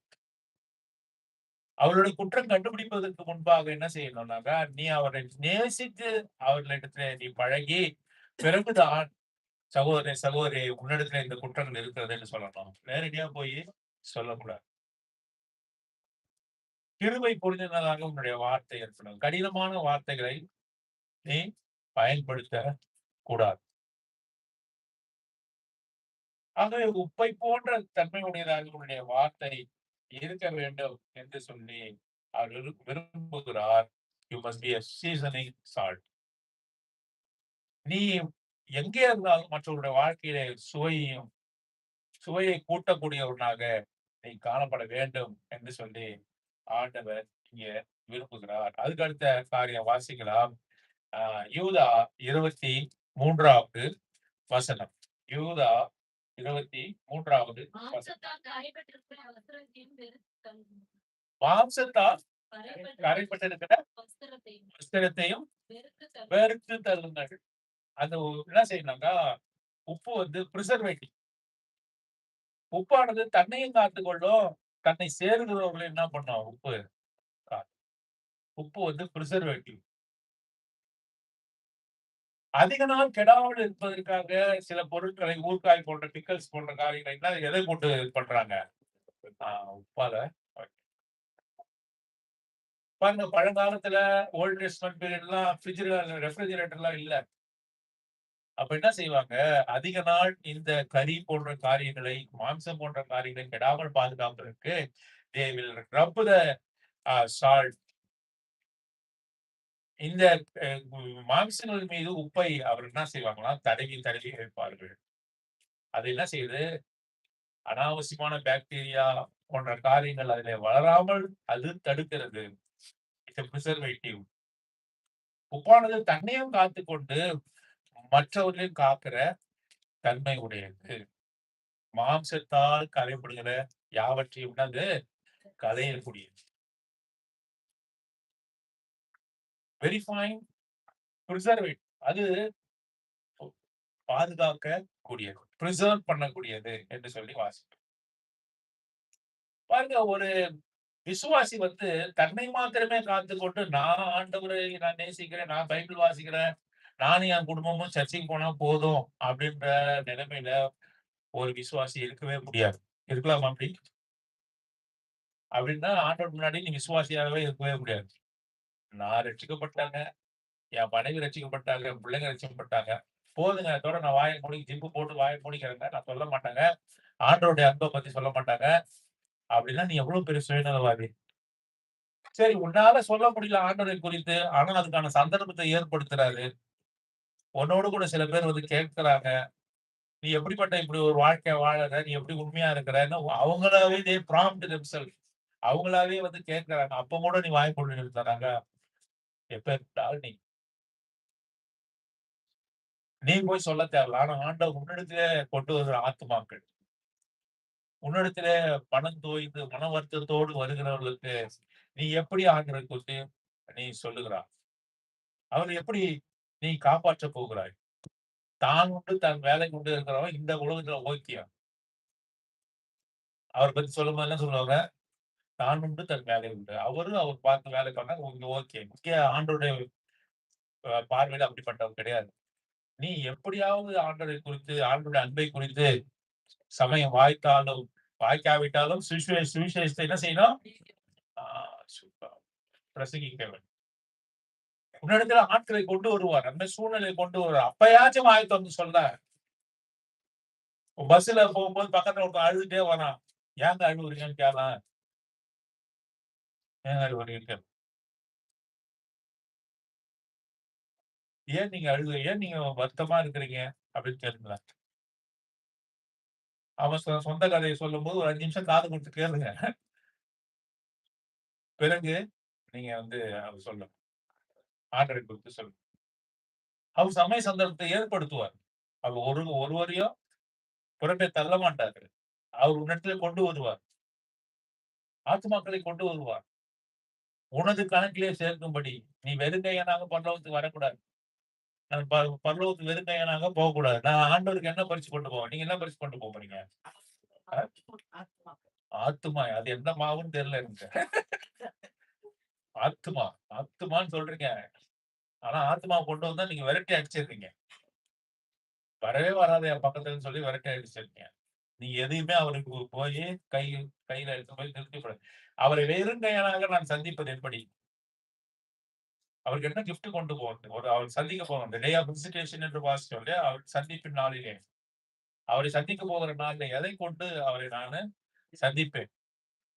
அவருடைய குற்றம் கண்டுபிடிப்பதற்கு முன்பாக என்ன செய்யணும்னாக்கா, நீ அவரை நேசித்து அவர்களிடத்திலே நீ பழகி, பிறகுதான் சகோதரனே, சகோதரியே உன்னிடத்திலே இந்த குற்றங்கள் இருக்கிறதுன்னு சொல்லணும். நேரடியா போய் சொல்லக்கூடாது. கிருபை பொருந்தினதாக உன்னுடைய வார்த்தை இருக்கணும். கடினமான வார்த்தைகளை நீ பயன்படுத்தக் கூடாது. ஆகவே உப்பை போன்ற தன்மை உடையதாக உன்னுடைய வார்த்தை இருக்க வேண்டும் என்று சொல்லி அவர் விரும்புகிறார். You must be a seasoning salt. நீ எங்கே இருந்தாலும் மற்றவருடைய வாழ்க்கையிலே சுவையை கூட்டக்கூடியவனாக நீ காணப்பட வேண்டும் என்று சொல்லி ஆண்டவர் இங்க விரும்புகிறார். அதுக்கு அடுத்த காரியம் வாசிக்கலாம். யூதா 23வது வசனம். யூதா 23வது வசனம். மாம்சத்தால் கரைப்பட்டிருக்கிற வஸ்திரத்தையும் வெறுத்து தள்ளுங்கள். அந்த என்ன செய்யணும்னா, உப்பு வந்து பிரிசர்வேட்டிவ். உப்பானது தன்னையும் காத்துக்கொள்ளும், தன்னை சேருகிறவர்களை என்ன பண்ணும் உப்பு. உப்பு வந்து பிரிசர்வேட்டிவ். அதிக நாள் கெடாமல் இருப்பதற்காக சில பொருட்களை ஊறுகாய் போன்ற பிக்கல்ஸ் போன்ற காரியங்களை எதை போட்டு பண்றாங்க? உப்பால. பாருங்க, பழங்காலத்துல ஓல்ட் டெஸ்ட்மென்ட் பீரியட்லாம் ரெஃப்ரிஜிரேட்டர்லாம் இல்ல. அப்ப என்ன செய்வாங்க? அதிக நாள் இந்த கறி போன்ற காரியங்களை, மாம்சம் போன்ற காரியங்களை கெடாமல் பாதுகாப்பதற்கு they will rub the salt. இந்த மாம்சங்கள் மீது உப்பை அவர் என்ன செய்வாங்களாம்? தடவி தடவி வைப்பார்கள். அது என்ன செய்யுது? அனாவசியமான பாக்டீரியா போன்ற காரியங்கள் அதிலே வளராமல் அது தடுக்கிறது. It's preservative. உப்பானது தன்னையும் காத்துக்கொண்டு மற்றவர்களையும் காக்கிற தன்மை உடையது. மாம்சத்தால் கரைப்படுகிற யாவற்றையும் அது களையக்கூடியது. Very fine preservative. அது பாதுகாக்க கூடியது, பிரிசர்வ் பண்ணக்கூடியது என்று சொல்லி வாசிக்கிறோம். பாருங்க, ஒரு விசுவாசி வந்து தன்னை மாத்திரமே காத்துக்கொண்டு, நான் ஆண்டவரை நான் நேசிக்கிறேன், நான் பைபிள் வாசிக்கிறேன், நானும் என் குடும்பமும் சர்ச்சைக்கு போனா போதும் அப்படின்ற நிலைமையில ஒரு விசுவாசி இருக்கவே முடியாது. இருக்கலாமா அப்படி? அப்படின்னா ஆண்டவர் முன்னாடி நீ விசுவாசியாகவே இருக்கவே முடியாது. நான் ரட்சிக்கப்பட்டாங்க, என் மனைவி ரட்சிக்கப்பட்டாங்க, என் பிள்ளைங்க ரட்சிக்கப்பட்டாங்க, போதுங்க, அதோட நான் வாயை மூடி ஜிப்பு போட்டு வாயை மூடிக்கிறேங்க, நான் சொல்ல மாட்டாங்க. ஆண்டவருடைய அன்பை பத்தி சொல்ல மாட்டாங்க. அப்படின்னா நீ எவ்வளவு பெரிய சுயநலவாதி. சரி, உன்னால சொல்ல முடியல ஆண்டவரை குறித்து, ஆனா அதுக்கான சந்தர்ப்பத்தை ஏற்படுத்துறாரு. உன்னோடு கூட சில பேர் வந்து கேட்கிறாங்க, நீ எப்படிப்பட்ட இப்படி ஒரு வாழ்க்கை வாழற, நீ எப்படி உண்மையா இருக்கிறன்னு அவங்களாவே they prompt themselves. அவங்களாவே வந்து கேட்கிறாங்க. அப்ப கூட நீ வாய் மூடி நிறுத்துறாங்க. எப்பேர்ப்பட்டாலும் நீ போய் சொல்ல தேவையில்ல. ஆனா ஆண்டவர் உன்னிடத்திலே கொண்டு வருகிற ஆத்துமாக்கள், உன்னிடத்திலே மனம் தோய்ந்து மன வருத்தத்தோடு வருகிறவர்களுக்கு நீ எப்படி ஆண்டவரை குறித்து நீ சொல்லுகிறாய்? அவரை எப்படி நீ காப்பாற்றப் போகிறாய்? தான் உண்டு தன் வேலை உண்டு இருக்கிறவன் இந்த உலகத்துல ஓக்கியம். அவரை பத்தி சொல்லும்போது என்ன சொல்லுவாங்க? தான் உண்டு தன் வேலை உண்டு. அவர் பார்த்து வேலை பண்ணா இங்க ஓகே. இங்க ஆண்டவருடைய பார்வையில அப்படிப்பட்டவர் கிடையாது. நீ எப்படியாவது ஆண்டவரை குறித்து, ஆண்டவருடைய அன்பை குறித்து சமயம் வாய்த்தாலும், வாய்க்காவிட்டாலும் சுவிசேஷத்தை என்ன செய்யணும்? ஆ சூப்பர். பிரசங்கிக்க வேண்டும். உன்னிடத்துல ஆட்களை கொண்டு வருவார். அந்த சூழ்நிலையை கொண்டு வருவார். அப்பயாச்சும் வாய் திறந்து சொல்ல. பஸ்ல போகும்போது பக்கத்துல ஒருத்தன் அழுதுட்டே வரான். ஏங்க அழுவுறீங்கன்னு கேளேன். ஏங்க அழுவுறீங்க? ஏன் நீங்க ஏன் நீங்க வருத்தமா இருக்கிறீங்க? அப்படின்னு கேளுங்களேன். அவன் சொந்த கதையை சொல்லும்போது ஒரு 5 நிமிஷம் காது கொடுத்து கேளுங்க. பிறகு நீங்க வந்து அவர் சொல்லணும். ஆண்டவரை குறித்து சொல்லணும். அவர் சமய சந்தர்ப்பத்தை ஏற்படுத்துவார். அவர் ஒருவரையும் புறம்பே தள்ள மாட்டாரு. அவர் உன்னிடத்திலே கொண்டு வருவார். ஆத்துமாக்களை கொண்டு வருவார். உனது கணக்கிலே சேர்க்கும்படி நீ வெறுங்கையனாக பரலோகத்துக்கு வரக்கூடாது. நான் பரலோகத்துக்கு வெறுங்கையனாக போகக்கூடாது. நான் ஆண்டவருக்கு என்ன பரிசு கொண்டு போவேன்? நீங்க என்ன பரிசு கொண்டு போறீங்க? ஆத்துமா. அது என்ன மாவுன்னு தெரியல எனக்கு. ஆத்துமா. ஆத்துமான்னு சொல்றீங்க. ஆனா ஆத்துமாவ கொண்டு வந்தா நீங்க விரட்டி அடிச்சிடுறீங்க. வரவே வராது என் பக்கத்துலன்னு சொல்லி விரட்டி அடிச்சிருக்கீங்க. நீங்க எதையுமே அவருக்கு போயி கை கையில எடுத்து போய் நிறுத்திக்கூடாது. அவரை வெறும் கையனாக நான் சந்திப்பது எப்படி? அவருக்கு என்ன கிஃப்ட் கொண்டு போறது? அவர் சந்திக்க போறோம். "தி டே ஆஃப் விசிட்டேஷன்" என்று வாசிச்சோம் இல்லையா? அவர் சந்திப்பின் நாளிலே. அவரை சந்திக்க போகிற நாள்ல எதை கொண்டு அவரை நானு சந்திப்பேன்?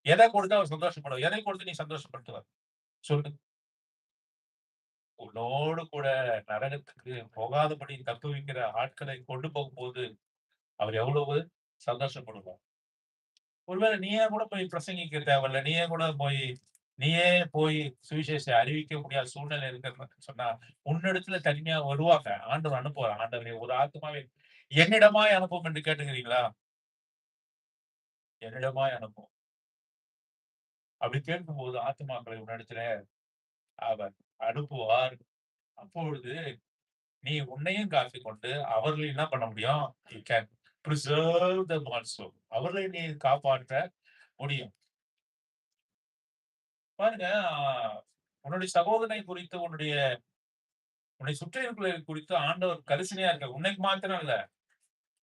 எதை கொடுத்து அவர் சந்தோஷப்படுவார்? எதை கொடுத்து நீ சந்தோஷப்படுத்துவார்? சொல்லு. உன்னோடு கூட நரகத்துக்கு போகாதபடி தப்புவிக்கிற ஆட்களை கொண்டு போகும்போது, அவர் எவ்வளவு சந்தோஷப்படுவார்? ஒருவேளை நீயே கூட போய் பிரசங்கிக்க தேவையில்ல. நீயே போய் சுவிசேஷம் அறிவிக்க முடியாத சூழ்நிலை இருக்கிறதுன்னு சொன்னா, உன்னிடத்துல தனிமையா வருவாங்க. ஆண்டவர் அனுப்புவார். ஆண்டவரே ஒரு ஆத்துமாவை என்னிடமாய் அனுப்பும் என்று கேட்டுக்கிறீங்களா? என்னிடமாய் அனுப்பும். அப்படி கேட்கும்போது ஆத்துமாக்களை உன்னிடத்தில அவர் அனுப்புவார். அப்பொழுது நீ உன்னையும் காத்துக்கொண்டு அவர்களையும் என்ன பண்ண முடியும்? You can preserve them also. அவர்களை நீ காப்பாற்ற முடியும். பாருங்க, உன்னுடைய சகோதரனை குறித்து உன்னை சுற்றி இருக்கிறவர்களை குறித்து ஆண்டவர் கரிசனையா இருக்கார். உன்னைக்கு மாத்திரம் இல்ல.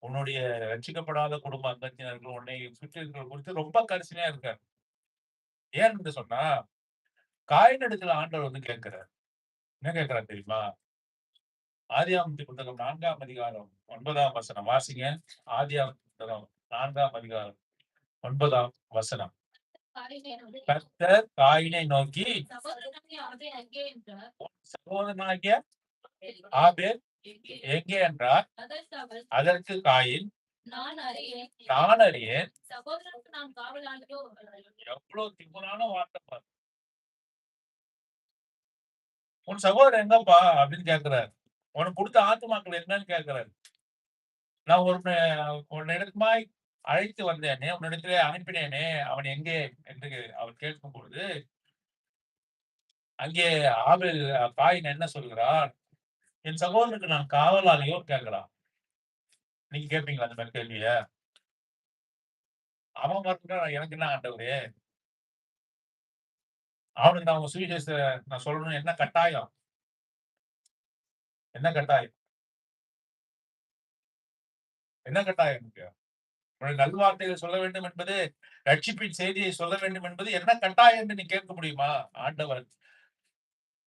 உன்னுடைய ரட்சிக்கப்படாத குடும்ப அங்கத்தினர்கள், உன்னை சுற்றி இருக்கிறவர்கள் குறித்து ரொம்ப கரிசனையா இருக்கார். ஏன் என்று சொன்னா, காயினிடத்துல ஆண்டவர் வந்து கேட்கிறார். என்ன கேட்கிறார் தெரியுமா? ஆதியாகமத்தின் புத்தகம் 4ஆம் அதிகாரம் 9ஆம் வசனம் வாசிங்க. ஆதியாகமத்தின் புத்தகம் 4ஆம் அதிகாரம் 9ஆம் வசனம்.
காயினை நோக்கி,
கர்த்தர் காயினை நோக்கி,
சகோதரனாகிய ஆபேல் எங்கே என்றார்.
சகோதரனாகிய ஆபேல்
எங்கே?
எங்கே என்றார்.
அதற்கு அவள்,
அதற்கு காயின்,
நான் அறியேன்.
நான் அறியேன்.
சகோதரனுக்கு நான் காவலாளியோ?
எவ்வளவு திமிரான வார்த்தை பாரு. உன் சகோதரன் எங்கப்பா அப்படின்னு கேட்கிறார். உனக்கு கொடுத்த ஆத்துமாக்கள் என்னன்னு கேட்கிறார். நான் உன்னிடமாய் அழைத்து வந்தேனே, உன்னிடத்திலே அனுப்பினேனே, அவன் எங்கே என்று அவர் கேட்கும் பொழுது, அங்கே ஆபேல் காயின் என்ன சொல்கிறார்? என் சகோதரனுக்கு நான் காவலாளியோன்னு கேட்கிறான். நீங்க கேட்பீங்களா அந்த மாதிரி கேள்விய? அவன் மறுக்கிறான், எனக்கு என்ன ஆண்டவரே? அவனுக்கு நான் உங்க சுவிசேஷத்த நான் சொல்லணும் என்ன கட்டாயம்? என்ன கட்டாயம்? என்ன கட்டாயம் இருக்கு? உன்னுடைய நல்வார்த்தைகளை சொல்ல வேண்டும் என்பது, ரட்சிப்பின் செய்தியை சொல்ல வேண்டும் என்பது என்ன கட்டாயம் என்று நீ கேட்க முடியுமா? ஆண்டவர்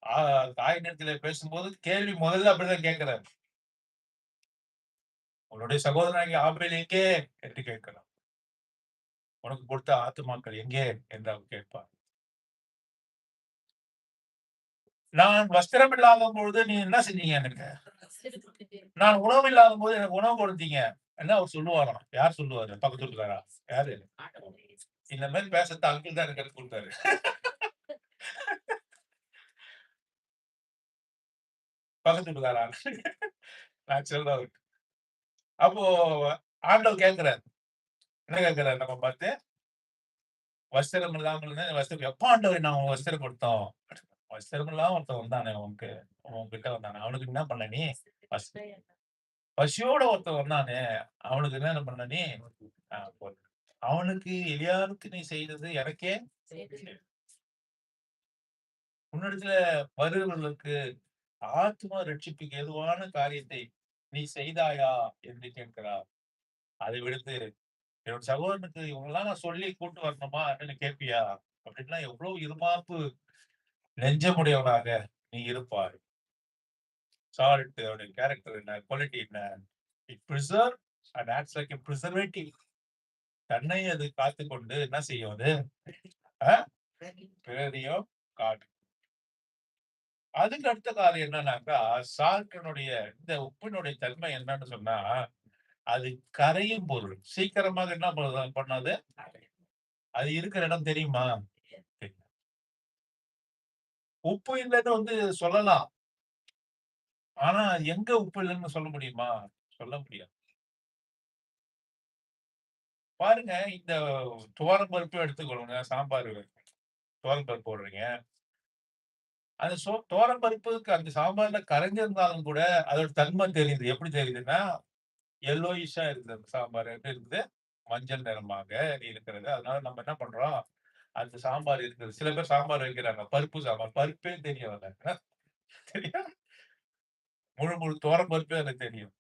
ஆ தாயினிடத்திலே பேசும்போது கேள்வி முதல்ல அப்படிதான் கேட்கிறார். உன்னுடைய சகோதரனாகிய ஆபேல் எங்கே என்று கேட்கிறார். உனக்கு கொடுத்த ஆத்துமாக்கள் எங்கே என்று அவர் கேட்பார். நான் வஸ்திரம் இல்லாத பொழுது நீ என்ன செஞ்சீங்க எனக்கு? நான் உணவு இல்லாத போது எனக்கு உணவு கொடுத்தீங்க. என்ன அவர் சொல்லுவாராம். யார் சொல்லுவாரு? பக்கத்து வீட்டுக்காரா? யாரு? இந்த மாதிரி பேசுறது அங்கிள் தான் எனக்கு கத்துக் குடுத்தாரு. பக்கத்து வீட்டுக்காரா? நேச்சுரலா இருக்கு. அப்போ ஆண்டவர் கேட்கிறார். என்ன கேட்கிறார் நம்ம பார்த்து? வஸ்திரம் இல்லாமல் இருந்தா வஸ்திரம் எப்ப ஆண்டவரே நான் உனக்கு வஸ்திரம் கொடுத்தோம்? வஸ்திரம் இல்லாம ஒருத்தன் வந்தானே உன்கிட்ட வந்தானே. அவனுக்கு என்ன பண்ண நீ? பசி பசியோட ஒருத்தன் வந்தானே. அவனுக்கு என்ன பண்ண நீ? போதும். அவனுக்கு எலியாவுக்கு நீ செய்தது எனக்கே உன்னிடத்துல வருகிறவர்களுக்கு ஆத்தும ரட்சிப்புக்கு ஏதுவான காரியத்தை நீ செய்தாயா என்று கேட்கிறார். அதை விடுத்து என்னோட சகோதரனுக்கு இவங்கெல்லாம் நான் சொல்லி கூட்டு வரணுமா அப்படின்னு கேட்பியா? அப்படின்னா எவ்வளவு இருமாப்பு நெஞ்சமுடையவனாக நீ இருப்பாய். சால்ட் அவருடைய கேரக்டர் என்ன? குவாலிட்டி என்ன? It preserve and acts like a preservative. தன்னை அது காத்துக்கொண்டு என்ன செய்யும் அது? அ பிறரையும் காக்கும். அதுக்கு அடுத்த காரியம் என்னன்னாக்கா, சால்ட்டினுடைய இந்த உப்பினுடைய தன்மை என்னன்னு சொன்னா, அது கரையும் பொருள். சீக்கிரமாக என்ன பண்ணாது? அது இருக்கிற இடம் தெரியுமா? தெரியும். உப்பு இல்லன்னு வந்து சொல்லலாம். ஆனா எங்க உப்பு இல்லன்னு சொல்ல முடியுமா? சொல்ல முடியாது. பாருங்க, இந்த துவரம் பருப்பு எடுத்துக்கொள்ளுங்க. சாம்பார் துவரம் பருப்பு போடுறீங்க. அந்த துவரம் பருப்புக்கு அந்த சாம்பார்ல கரைஞ்சிருந்தாலும் கூட அதோட தன்மை தெரியுது. எப்படி தெரியுதுன்னா, yellowish இருக்குது அந்த சாம்பார். எப்படி இருக்குது? மஞ்சள் நிறமாக இருக்கிறது. அதனால நம்ம என்ன பண்றோம், அந்த சாம்பார் இருக்குது. சில பேர் சாம்பார் வைக்கிறாங்க. பருப்பு சாம்பார். பருப்பே தெரியாதுல்ல. சரியா? முழு முழு துவரம் பருப்பே எனக்கு தெரியும்.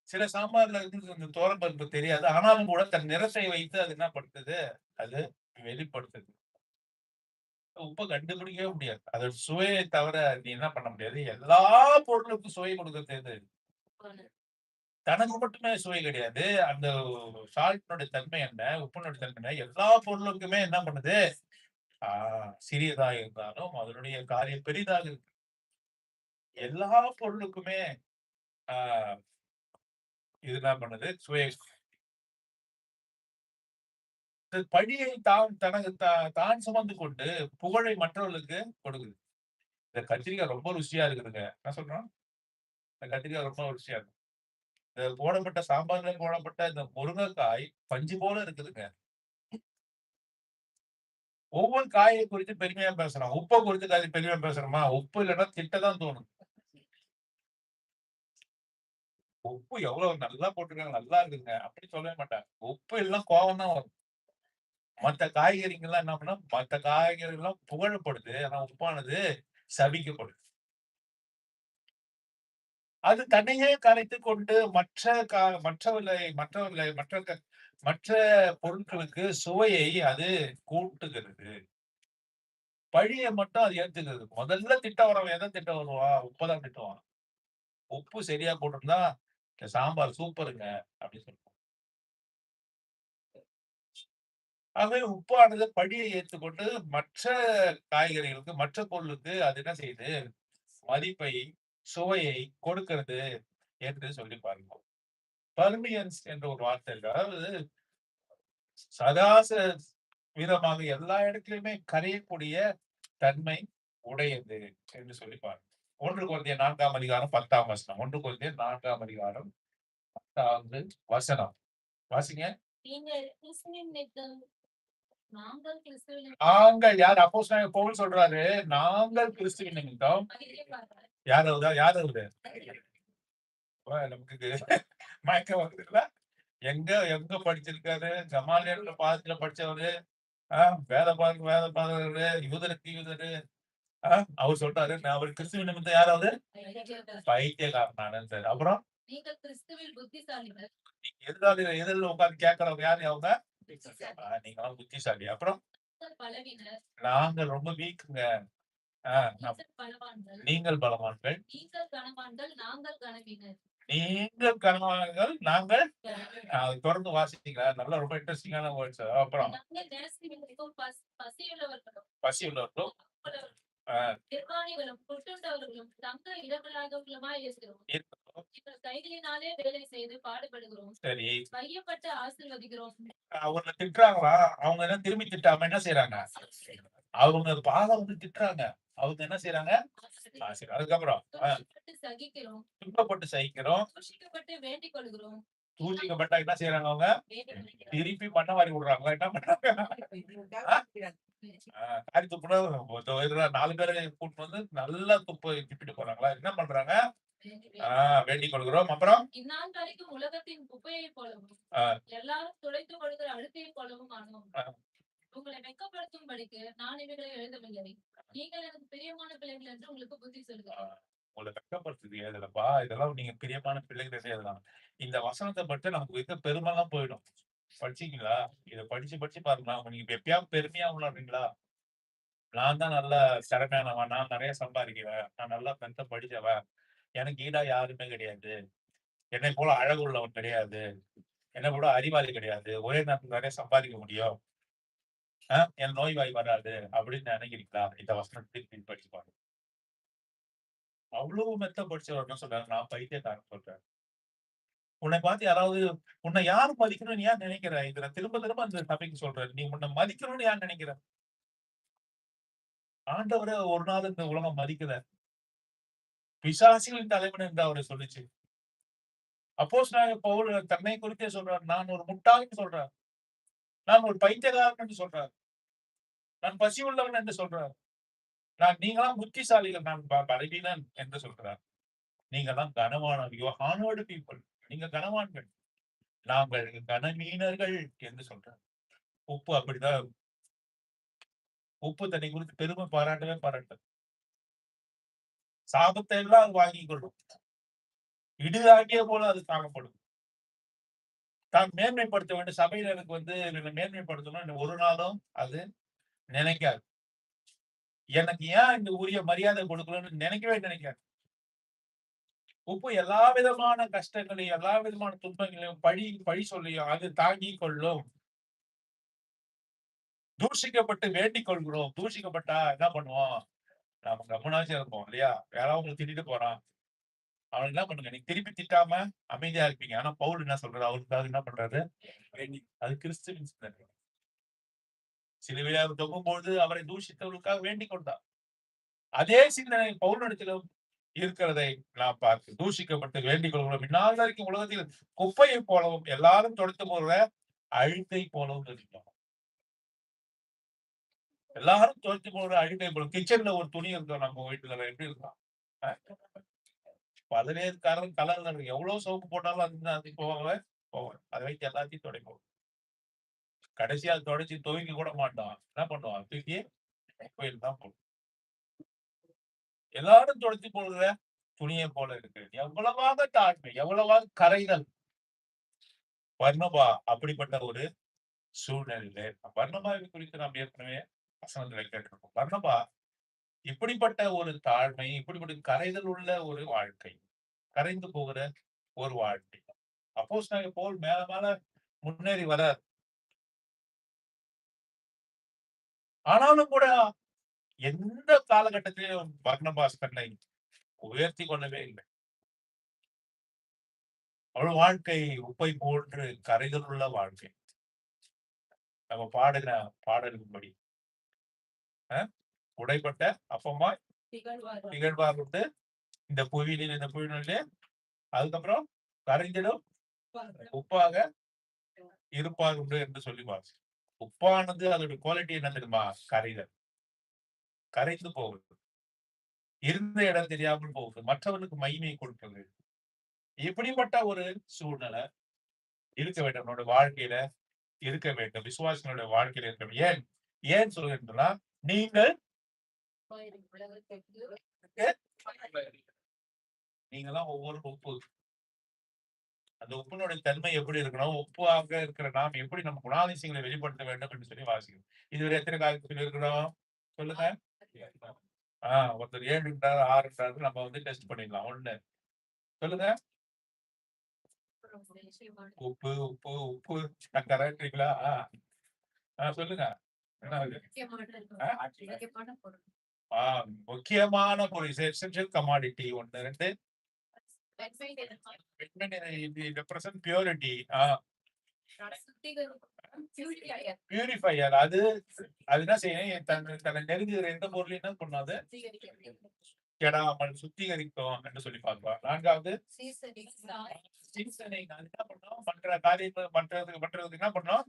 சில சாம்பார்ல வந்து இந்த துவரம் பருப்பு தெரியாது. ஆனாலும் கூட தன் நிறத்தை வைத்து அது என்ன படுத்துது? அது வெளிப்படுத்துது. உப்ப கண்டுபிடிக்கவே முடியாது. அதோட சுவையை தவிர நீ என்ன பண்ண முடியாது. எல்லா பொருளுக்கும் சுவை கொடுக்கிறது எது? தனக்கு மட்டுமே சுவை கிடையாது. அந்த சால்ட்டினுடைய தன்மை என்ன? உப்பினுடைய தன்மை என்ன? எல்லா பொருளுக்குமே என்ன பண்ணுது? ஆ சிறியதா இருந்தாலும் அதனுடைய காரியம் பெரிதாக இருக்கு. எல்லா பொருளுக்குமே ஆ இது என்ன பண்ணுது? சுவை பழியை தான் தனக்கு தான் சுமந்து கொண்டு புகழை மற்றவர்களுக்கு கொடுக்குது. இந்த கத்திரிக்காய் ரொம்ப ருசியா இருக்குதுங்க. என்ன சொல்றோம்? இந்த கத்திரிக்காய் ரொம்ப ருசியா இருக்கு. இந்த போடப்பட்ட சாம்பார்ல போடப்பட்ட இந்த முருங்கைக்காய் பஞ்சு போல இருக்குதுங்க. ஒவ்வொரு காயை குறித்து பெருமையா பேசுறோம். உப்ப குறித்து பெருமையா பேசுறோமா? உப்பு இல்லன்னா திட்ட தான் தோணும். உப்பு எவ்வளவு நல்லா போட்டிருக்காங்க, நல்லா இருக்குங்க. அப்படி சொல்லவே மாட்டாங்க. உப்பு எல்லாம் கோவம் தான் வரும். மத்த காய்கறிங்கலாம் என்ன பண்ணா, மத்த காய்கறிகள்லாம் புகழப்படுது. ஆனா உப்பானது சபிக்கப்படுது. அது தன்னையே கரைத்துக் கொண்டு மற்ற பொருட்களுக்கு சுவையை அது கூட்டுகிறது. பழிய மட்டும் அது ஏத்துக்குது. முதல்ல திட்ட வரவன் எத திட்ட வருவான்? உப்ப தான் திட்டுவான். உப்பு சரியா போட்டிருந்தா, இந்த சாம்பார் சூப்பருங்க அப்படின்னு சொல்லுவான். ஆகவே உப்பானது பழியை ஏத்துக்கொண்டு மற்ற காய்கறிகளுக்கு, மற்ற பொருளுக்கு அது என்ன செய்யுது? மதிப்பை, சுவையை கொடுக்கிறது என்று சொல்லி பார்க்கிறோம். பர்மியன்ஸ் என்ற ஒரு வார்த்தை இருக்கு. அதாவது சதாச விதமாக எல்லா இடத்திலுமே கரையக்கூடிய தன்மை உடையது என்று சொல்லி பாருங்க. 1 கொரிந்தியர் 4ஆம் அதிகாரம் 10ஆம் வசனம். 1 கொரிந்தியர் 4ஆம் அதிகாரம் 10வது வசனம். வாசிங்க.
நீங்கள் கிறிஸ்துவின் நிமித்தம் நாங்கள் கிறிஸ்துவின்
நாங்கள் யார்? அப்போஸ்தலனாகிய பவுல் சொல்றாரு. நாங்கள் கிறிஸ்துவின் நிமித்தம்
நிமித்தம்
யாராவது நமக்கு மயக்கம் வருதுல்ல? எங்க எங்க படிச்சிருக்காரு? கமாலியல்ல பாதத்துல படிச்சவரு. ஆ வேத பாரகரு, யூதருக்கு யூதரு. ஆ அவர் சொல்றாரு, நான் அவர் கிறிஸ்துவின் நிமித்தம் யாராவது பைத்தியக்காரனானேன்றாரு. அப்புறம்
நீங்கள் கிறிஸ்துவில் புத்திசாலிகள்.
எதிர்ல உட்கார்ந்து கேட்கிறவங்க யாரு அவங்க? நீங்கலாம் புத்திசாலி. அப்புறம்
பலவீனர்.
நாங்கள் ரொம்ப வீக்குங்க. ஆ
நீங்கள் பலவான்கள்.
நீங்கள் பலவான்கள்.
நீங்கள் கனவான்கள், நாங்கள் கனவீனர்.
நீங்கள் கனவான்கள், நாங்கள் தொடர்ந்து வாசிச்சீங்களா? நல்லா ரொம்ப இன்ட்ரெஸ்டிங்கான வேர்ட்ஸ். அப்புறம்
நாங்கள் நேசிக்கிறவர்களும் பசியுள்ளவர்களும்
பசி உள்ளவர்களும் ஆ
நிர்வாணிகளும் குற்றுண்டவர்களும் தங்க இடமில்லாதவர்களுமாய் இருக்கிறோம்.
இருக்கட்டும்.
எங்கள் கைகளினாலே வேலை செய்து பாடுபடுகிறோம்.
சரி.
கையப்பட்டு ஆசீர்வதிக்கிறோம்.
அவங்கள திட்டுறாங்களா? அவங்க என்ன திரும்பி திட்டாம என்ன செய்றாங்க? அவங்க பாகம் வந்து திட்டுறாங்க. அவங்க என்ன செய்றாங்க? சரி. அதுக்கப்புறம்
தூஷிக்கப்பட்டு சகிக்கிறோம்.
துன்பப்பட்டு சகிக்கிறோம்.
தூஷிக்கப்பட்டு வேண்டிக் கொள்கிறோம்.
தூசிக்கப்பட்டா என்ன செய்றாங்க அவங்க?
வேண்டிக் கொள்கிறோம்.
திருப்பி மண்ண வாரி விடுறாங்களா? என்ன பண்றாங்க? காரி துப்புனா 4 பேர கூட்டிட்டு வந்து நல்லா துப்பிட்டு போறாங்களா? என்ன பண்றாங்க?
வேண்டிக்
வேண்டிக் கொள்கிறோம். அப்புறம்
இந்நாள் வரைக்கும் உலகத்தின் குப்பையைப் போலவும்
ஆ,
எல்லாரும் துளைத்துக் கொள்கிற அழுத்தைப் போலவும் ஆனோம்.
ஆ,
உங்களை வெட்கப்படுத்தும்படிக்கு நான் இவைகளை எழுதவில்லை. நீங்கள் எனக்கு பிரியமான பிள்ளைகள் என்று உங்களுக்கு புத்தி
ஆ.
சொல்கிறேன்.
உங்கள வெட்கப்படுத்துது எழுதலப்பா. இதெல்லாம் நீங்க பிரியமான பிள்ளைகள் எழுதலாம். இந்த வசனத்த படிச்சா நமக்கு இருக்க பெருமைலாம் போயிடும். படிச்சீங்களா? இத படிச்சு பாருங்களேன். நீங்க எப்பயாவது பெருமையா உணர்றீங்களா? நான் தான் நல்ல திறமையானவன். நான் நெறைய சம்பாதிக்கிறேன். நான் நல்லா படிச்சவன். எனக்கு ஈடா யாருமே கிடையாது. என்னைப் போல அழகு உள்ளவன் கிடையாது. என்ன விட அறிவாளி கிடையாது. ஒரே நேரத்துல நெறைய சம்பாதிக்க முடியும். என் நோய்வாய் வராது அப்படின்னு நினைக்கிறீங்களா? இந்த வசனத்த திருப்பி படிச்சு பாருங்க. அவ்வளவு மெத்த படிச்சவர் என்ன சொல்றாரு? நான் பைத்தியக்காரன் சொல்றாரு. உன்னை பார்த்து யாராவது உன்னை யார் மதிக்கணும்னு ஏன் நினைக்கிற? இதுல திரும்ப திரும்ப அந்த டாபிக் சொல்றாரு. நீ உன்னை மதிக்கணும்னு ஏன் நினைக்கிற? ஆண்டவரே ஒரு நாள் இந்த உலகம் மதிக்கல. பிசாசுகளின் தலைவன் என்று அவரை சொல்லுச்சு. அப்போஸ்தலனாகிய பவுல் தன்னை குறித்தே சொல்றார். நான் ஒரு முட்டாள்ன்னு சொல்றார். நான் ஒரு பைத்தியக்காரன் என்று சொல்றார். நான் பசி உள்ளவன் என்று சொல்றார். நீங்கலாம் புத்திசாலிகள். நான் பலவீனன் என்று சொல்றார். நீங்கலாம் கனவான்கள். You are honoured people. நீங்க கனவான்கள். நாங்கள் கனமீனர்கள் என்று சொல்றார். உப்பு அப்படிதான். உப்பு தன்னை குறித்து பெருமை பாராட்டவே பாராட்டாது. சாபத்தை எல்லாம் அது வாங்கிக் கொள்ளும். இடுதாங்கிய போல அது காணப்படும். தான் மேன்மைப்படுத்த வேண்டும். சபையில எனக்கு என்னை மேன்மைப்படுத்தணும் ஒரு நாளும் அது நினைக்காது. எனக்கு ஏன் இந்த உரிய மரியாதை கொடுக்கலன்னு நினைக்கவே நினைக்காது. உப்பு எல்லா விதமான கஷ்டங்களையும், எல்லா விதமான துன்பங்களையும், பழி சொல்லியும் அது தாங்கிக் கொள்ளும். தூஷிக்கப்பட்டு வேண்டிக் கொள்கிறோம். தூஷிக்கப்பட்டா என்ன பண்ணுவோம்? நாம கம்முனாச்சும் இருப்போம் இல்லையா? யாராவது உங்களை திட்டிட்டு போறான். அவன் என்ன பண்ணுங்க? நீங்க திருப்பி திட்டாம அமைதியா இருப்பீங்க. ஆனா பவுல் என்ன சொல்றாரு? அவருக்காக என்ன பண்றாரு? அது கிறிஸ்துவின் சிந்தனை. சிலுவையில அவர் தொங்கும்போது அவரை தூஷித்தவர்களுக்காக வேண்டிக் கொண்டார். அதே சிந்தனை பவுலிடத்திலும் இருக்கிறதை நாம் பார்த்து தூஷிக்கப்பட்டு வேண்டிக் கொள்கிறோம். இந்நாள் வரைக்கும் உலகத்தில் குப்பையை போலவும் எல்லாரும் தொடுத்து போகிற அழுக்கை போலவும் இருக்கிறோம். எல்லாரும் துவைச்சு போடுற அழுக்கை போல. கிச்சன்ல ஒரு துணி இருக்கும் நம்ம வீட்டுல எப்படி இருக்கும்? பதினேழு கலர் எவ்வளவு சோப்பு போட்டாலும் அது போகவே போகும். அதை வைத்து எல்லாத்தையும் துடைப்போம். கடைசியா துடைச்சு துவைக்க கூட மாட்டோம். என்ன பண்ணுவான்? தூக்கி கோயில் தான் போடும். எல்லாரும் துடைச்சு போடுற துணியை போல இருக்கு. எவ்வளவாக தாழ்மை, எவ்வளவாக கரைதல். பர்னபா அப்படிப்பட்ட ஒரு சூழ்நிலையில பர்னபாவை குறித்து நாம் ஏற்கனவே வசனத்துல கேட்டிருக்கோம். பர்னபா இப்படிப்பட்ட ஒரு தாழ்மை, இப்படிப்பட்ட கரைதல் உள்ள ஒரு வாழ்க்கை, கரைந்து போகிற ஒரு வாழ்க்கை. அப்போஸ்தலனாகிய பவுல் மேல மேல முன்னேறி வரார். ஆனாலும் கூட எந்த காலகட்டத்திலும் பர்னபாஸ் தன்னை உயர்த்தி கொள்ளவே இல்லை. அவள் வாழ்க்கை உப்பை போன்று கரைதல் உள்ள வாழ்க்கை. நம்ம பாடின பாடலின்படி உடைப்பட்ட அப்பமாய் திகழ்வார் உண்டு இந்த புவியிலே. அதுக்கப்புறம் கரைந்திடும் உப்பாக இருப்பார் உண்டு என்று சொல்லி வாசி. உப்பானது அதோட குவாலிட்டி என்ன தெரியுமா? கரைதல். கரைந்து போகுது. இருந்த இடம் தெரியாமல் போகுது. மற்றவர்களுக்கு மகிமை கொடுப்பது. இப்படிப்பட்ட ஒரு சூழ்நிலை இருக்க வேண்டும். நம்மளோட வாழ்க்கையில இருக்க வேண்டும். விசுவாசிகளுடைய வாழ்க்கையில இருக்க வேண்டும். ஏன் ஏன் சொல்கின்றனா நீங்கள் நீங்கெல்லாம் ஒவ்வொரு உப்பு. அந்த உப்பினுடைய தன்மை எப்படி இருக்கணும்? உப்பாக இருக்கிற நாம் எப்படி நம்ம குணாதிசயங்களை வெளிப்படுத்த வேண்டும் என்று சொல்லி வாசிக்கிறோம். இதுவரை எத்தனை காரியத்தை சொல்லி இருக்கிறோம்? சொல்லுங்க. ஒருத்தர் 7ன்றாரு 6ன்றாரு நம்ம டெஸ்ட் பண்ணிடலாம். 1 சொல்லுங்க. உப்பு உப்பு உப்பு கரெக்டுங்களா? சொல்லுங்க. முக்கியமான பொருள் essential commodity 1 2 represent purity. Purifier அது என்ன செய்யணும்? தன்னை நெருங்குகிற எந்த பொருளையும் என்ன பண்ணாது கெடாமல் சுத்திகரிக்கும் என்று சொல்லி பார்க்கலாம். 4வது என்ன பண்ணோம்? மற்ற காரியங்கள் மற்றதுக்கு என்ன பண்ணோம்?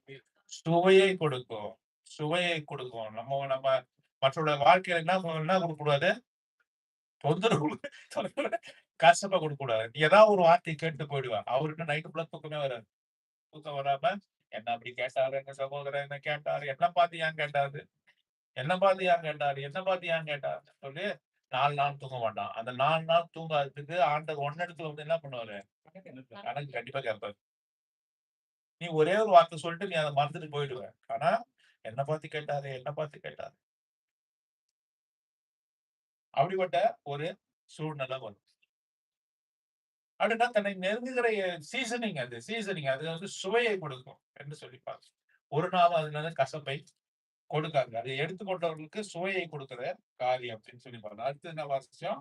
சுவையை கொடுக்கும். சுவையை கொடுக்கும். நம்ம மற்றவருடைய வாழ்க்கையில என்ன கொடுக்க கூடாது? தொந்தரவு கஷ்டமா கொடுக்க கூடாது. நீ ஏதாவது ஒரு வார்த்தை கேட்டு போயிடுவா. அவருக்கு நைட்டு ஃபுல்லா தூக்கமே வராது. தூக்கம் வராம என்ன அப்படி கேட்டாரு, எங்க சகோதரர் என்ன கேட்டாரு, என்ன பார்த்து ஏன் கேட்டாரு, என்ன பார்த்து ஏன் கேட்டாரு, என்ன பார்த்து ஏன் கேட்டாரு சொல்லி 4 நாள் தூங்க மாட்டான். அந்த 4 நாள் தூங்காததுக்கு ஆண்டவர் ஒன்னெடுத்துல என்ன பண்ணுவாரு? கணக்கு கண்டிப்பா கேட்பாரு. நீ ஒரே ஒரு வார்த்தை சொல்லிட்டு நீ அதை மறந்துட்டு போயிடுவ. ஆனா என்ன பார்த்து கேட்டாரு, என்ன பார்த்து கேட்டாரு. அப்படிப்பட்ட ஒரு சூழ்நிலை வரும். அப்படின்னா தன்னை நெருங்குகிற சீசனிங் அது சுவையை கொடுக்கும் என்று சொல்லி பார்க்க. ஒரு நாள் அதுல கசப்பை கொடுக்காங்க. அதை எடுத்துக்கொண்டவர்களுக்கு சுவையை கொடுக்கிற காரியம் அப்படின்னு சொல்லி பாருங்க. அடுத்து என்ன வாசிச்சோம்?